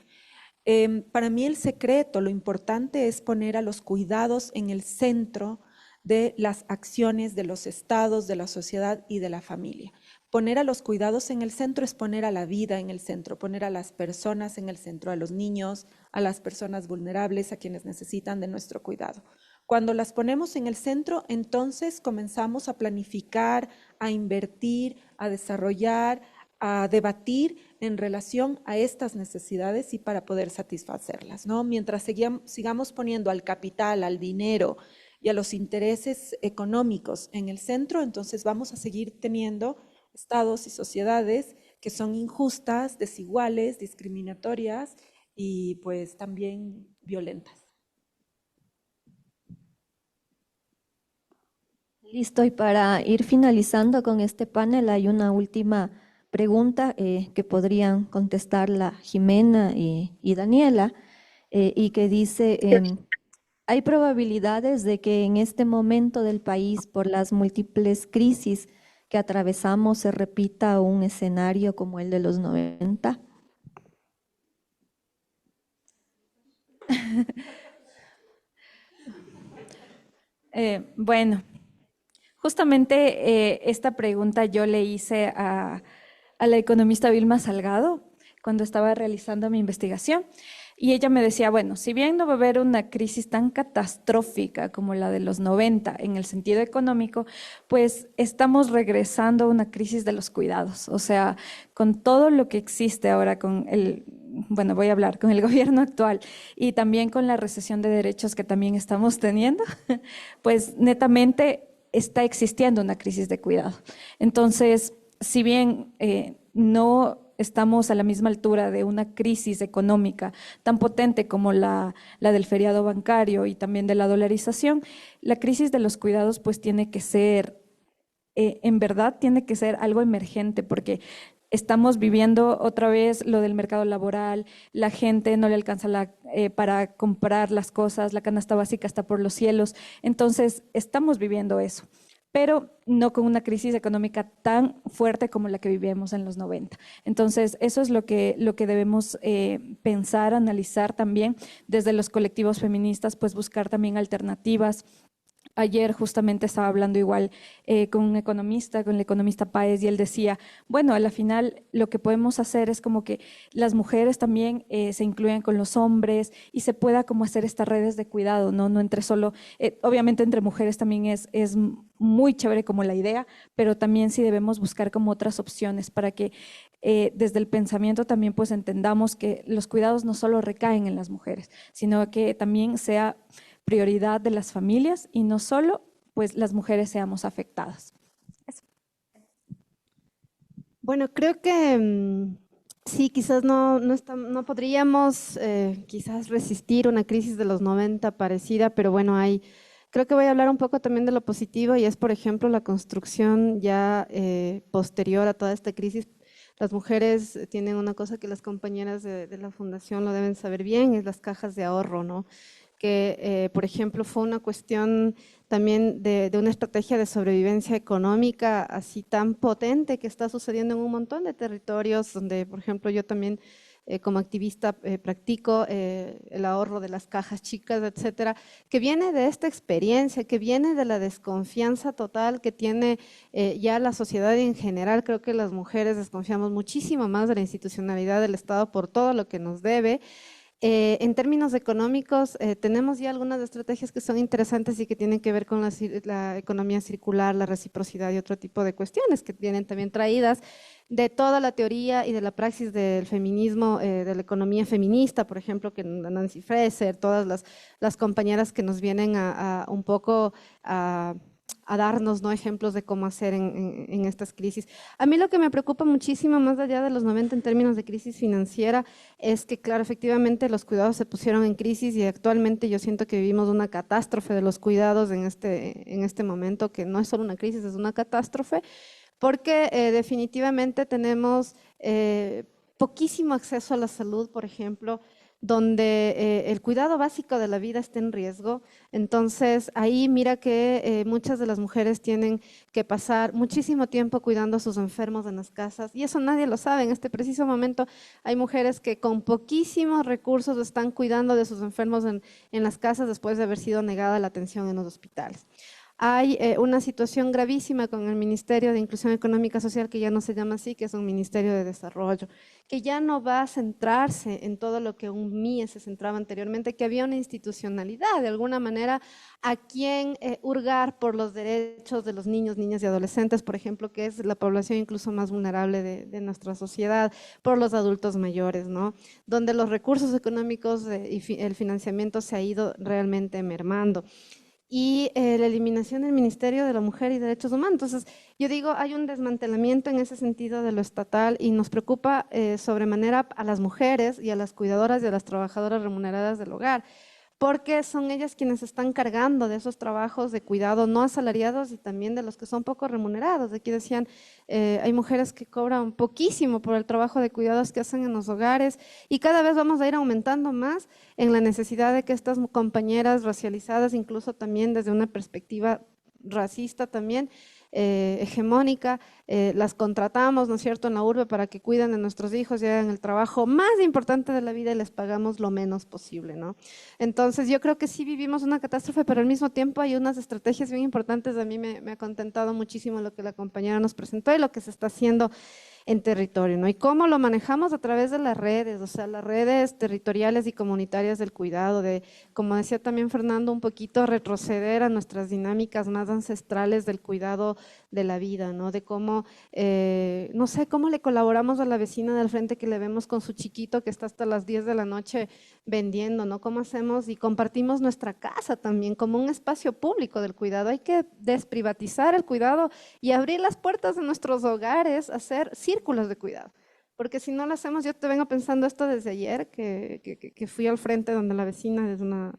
para mí el secreto, lo importante es poner a los cuidados en el centro de las acciones de los estados, de la sociedad y de la familia. Poner a los cuidados en el centro es poner a la vida en el centro, poner a las personas en el centro, a los niños, a las personas vulnerables, a quienes necesitan de nuestro cuidado. Cuando las ponemos en el centro, entonces comenzamos a planificar, a invertir, a desarrollar, a debatir en relación a estas necesidades y para poder satisfacerlas, ¿no? Mientras sigamos poniendo al capital, al dinero y a los intereses económicos en el centro, entonces vamos a seguir teniendo estados y sociedades que son injustas, desiguales, discriminatorias y pues también violentas. Listo, y para ir finalizando con este panel hay una última pregunta que podrían contestarla Jimena y Daniela, y que dice, ¿hay probabilidades de que en este momento del país, por las múltiples crisis que atravesamos, se repita un escenario como el de los 90? Bueno, justamente esta pregunta yo le hice a la economista Vilma Salgado cuando estaba realizando mi investigación. Y ella me decía, bueno, si bien no va a haber una crisis tan catastrófica como la de los 90 en el sentido económico, pues estamos regresando a una crisis de los cuidados. O sea, con todo lo que existe ahora con bueno, voy a hablar con el gobierno actual y también con la recesión de derechos que también estamos teniendo, pues netamente está existiendo una crisis de cuidado. Entonces, si bien no estamos a la misma altura de una crisis económica tan potente como la del feriado bancario y también de la dolarización, la crisis de los cuidados pues tiene que ser, en verdad tiene que ser algo emergente, porque estamos viviendo otra vez lo del mercado laboral, la gente no le alcanza para comprar las cosas, la canasta básica está por los cielos, entonces estamos viviendo eso, pero no con una crisis económica tan fuerte como la que vivíamos en los 90. Entonces, eso es lo que debemos pensar, analizar también desde los colectivos feministas, pues buscar también alternativas. Ayer justamente estaba hablando igual con un economista, con el economista Páez, y él decía, bueno, a la final lo que podemos hacer es como que las mujeres también se incluyan con los hombres y se pueda como hacer estas redes de cuidado, no entre solo, obviamente entre mujeres también es muy chévere como la idea, pero también sí debemos buscar como otras opciones para que desde el pensamiento también pues entendamos que los cuidados no solo recaen en las mujeres, sino que también sea prioridad de las familias y no solo pues las mujeres seamos afectadas. Eso. Bueno, creo que sí, quizás no podríamos quizás resistir una crisis de los 90 parecida, pero bueno, creo que voy a hablar un poco también de lo positivo y es, por ejemplo, la construcción ya posterior a toda esta crisis. Las mujeres tienen una cosa que las compañeras de la fundación lo deben saber bien, es las cajas de ahorro, ¿no? Que, por ejemplo, fue una cuestión también de una estrategia de sobrevivencia económica así tan potente que está sucediendo en un montón de territorios donde, por ejemplo, yo también como activista practico el ahorro de las cajas chicas, etcétera, que viene de esta experiencia, que viene de la desconfianza total que tiene ya la sociedad en general. Creo que las mujeres desconfiamos muchísimo más de la institucionalidad del Estado por todo lo que nos debe. En términos económicos, tenemos ya algunas estrategias que son interesantes y que tienen que ver con la economía circular, la reciprocidad y otro tipo de cuestiones que vienen también traídas de toda la teoría y de la praxis del feminismo, de la economía feminista, por ejemplo, que Nancy Fraser, todas las compañeras que nos vienen a un poco a darnos, ¿no?, ejemplos de cómo hacer en estas crisis. A mí lo que me preocupa muchísimo, más allá de los 90 en términos de crisis financiera, es que, claro, efectivamente los cuidados se pusieron en crisis y actualmente yo siento que vivimos una catástrofe de los cuidados en este momento, que no es solo una crisis, es una catástrofe, porque definitivamente tenemos poquísimo acceso a la salud, por ejemplo, donde el cuidado básico de la vida está en riesgo. Entonces, ahí mira que muchas de las mujeres tienen que pasar muchísimo tiempo cuidando a sus enfermos en las casas, y eso nadie lo sabe. En este preciso momento hay mujeres que con poquísimos recursos están cuidando de sus enfermos en las casas después de haber sido negada la atención en los hospitales. Hay una situación gravísima con el Ministerio de Inclusión Económica Social, que ya no se llama así, que es un Ministerio de Desarrollo, que ya no va a centrarse en todo lo que un MIE se centraba anteriormente, que había una institucionalidad, de alguna manera, a quien hurgar por los derechos de los niños, niñas y adolescentes, por ejemplo, que es la población incluso más vulnerable de nuestra sociedad, por los adultos mayores, ¿no? Donde los recursos económicos y el financiamiento se ha ido realmente mermando. Y la eliminación del Ministerio de la Mujer y Derechos Humanos. Entonces, yo digo, hay un desmantelamiento en ese sentido de lo estatal y nos preocupa sobremanera a las mujeres y a las cuidadoras y a las trabajadoras remuneradas del hogar, porque son ellas quienes están cargando de esos trabajos de cuidado no asalariados y también de los que son poco remunerados. Aquí decían, hay mujeres que cobran poquísimo por el trabajo de cuidados que hacen en los hogares, y cada vez vamos a ir aumentando más en la necesidad de que estas compañeras racializadas, incluso también desde una perspectiva racista también, hegemónica, las contratamos, ¿no es cierto?, en la urbe para que cuiden de nuestros hijos y hagan el trabajo más importante de la vida y les pagamos lo menos posible, ¿no? Entonces yo creo que sí vivimos una catástrofe, pero al mismo tiempo hay unas estrategias bien importantes. A mí me ha contentado muchísimo lo que la compañera nos presentó y lo que se está haciendo en territorio, ¿no? Y cómo lo manejamos a través de las redes, o sea, las redes territoriales y comunitarias del cuidado, de, como decía también Fernando, un poquito retroceder a nuestras dinámicas más ancestrales del cuidado de la vida, ¿no? De cómo, no sé, cómo le colaboramos a la vecina del frente que le vemos con su chiquito que está hasta las 10 de la noche vendiendo, ¿no? Cómo hacemos y compartimos nuestra casa también como un espacio público del cuidado. Hay que desprivatizar el cuidado y abrir las puertas de nuestros hogares, hacer círculos de cuidado. Porque si no lo hacemos, yo te vengo pensando esto desde ayer, que fui al frente donde la vecina es una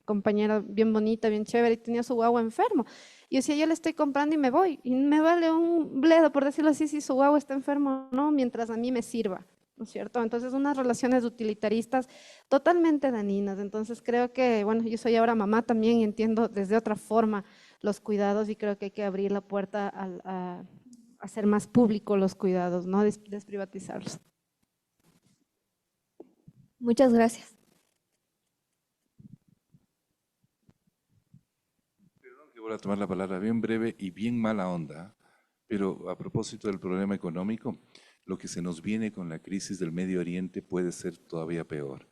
compañera bien bonita, bien chévere, y tenía su guagua enfermo. Y yo decía, yo le estoy comprando y me voy, y me vale un bledo, por decirlo así, si su guagua está enfermo o no, mientras a mí me sirva, ¿no es cierto? Entonces, unas relaciones utilitaristas totalmente dañinas. Entonces, creo que, bueno, yo soy ahora mamá también y entiendo desde otra forma los cuidados y creo que hay que abrir la puerta a hacer más público los cuidados, no desprivatizarlos. Muchas gracias. Perdón que voy a tomar la palabra bien breve y bien mala onda, pero a propósito del problema económico, lo que se nos viene con la crisis del Medio Oriente puede ser todavía peor.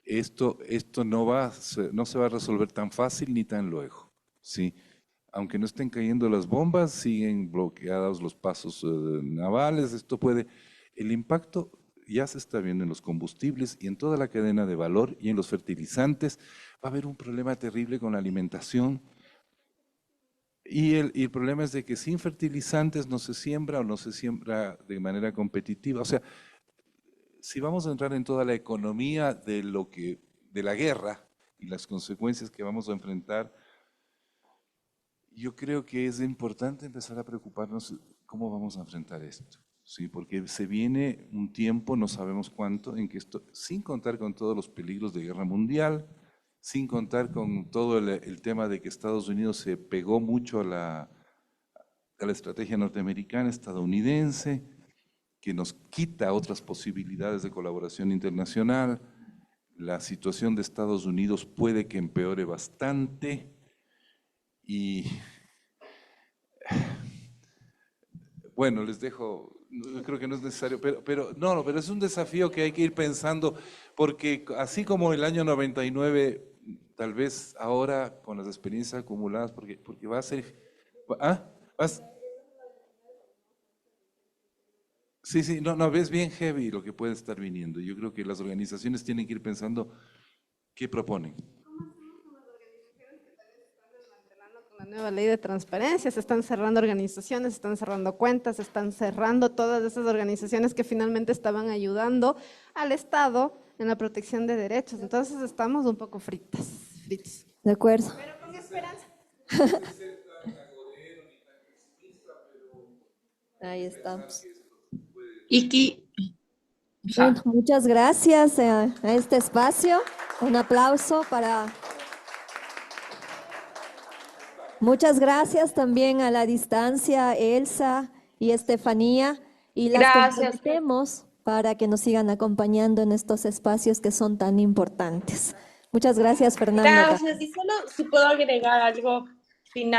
Esto no se va a resolver tan fácil ni tan luego, ¿sí? Aunque no estén cayendo las bombas, siguen bloqueados los pasos navales, el impacto ya se está viendo en los combustibles y en toda la cadena de valor y en los fertilizantes. Va a haber un problema terrible con la alimentación y el problema es de que sin fertilizantes no se siembra o no se siembra de manera competitiva. O sea, si vamos a entrar en toda la economía de la guerra y las consecuencias que vamos a enfrentar, yo creo que es importante empezar a preocuparnos cómo vamos a enfrentar esto, ¿sí? Porque se viene un tiempo, no sabemos cuánto, en que esto, sin contar con todos los peligros de guerra mundial, sin contar con todo el tema de que Estados Unidos se pegó mucho a la estrategia norteamericana, estadounidense, que nos quita otras posibilidades de colaboración internacional. La situación de Estados Unidos puede que empeore bastante. Y bueno, les dejo, creo que no es necesario, pero es un desafío que hay que ir pensando, porque así como el año 99, tal vez ahora con las experiencias acumuladas, porque va a ser... Sí, no, ves bien heavy lo que puede estar viniendo. Yo creo que las organizaciones tienen que ir pensando qué proponen. La nueva ley de transparencia, se están cerrando organizaciones, se están cerrando cuentas, se están cerrando todas esas organizaciones que finalmente estaban ayudando al Estado en la protección de derechos. Entonces estamos un poco fritos. De acuerdo. Pero con esperanza. Ahí estamos. Iki. Bueno, muchas gracias a este espacio. Un aplauso para... Muchas gracias también a la distancia, Elsa y Estefanía, y las comprometemos para que nos sigan acompañando en estos espacios que son tan importantes. Muchas gracias, Fernanda. Gracias, y solo si puedo agregar algo final.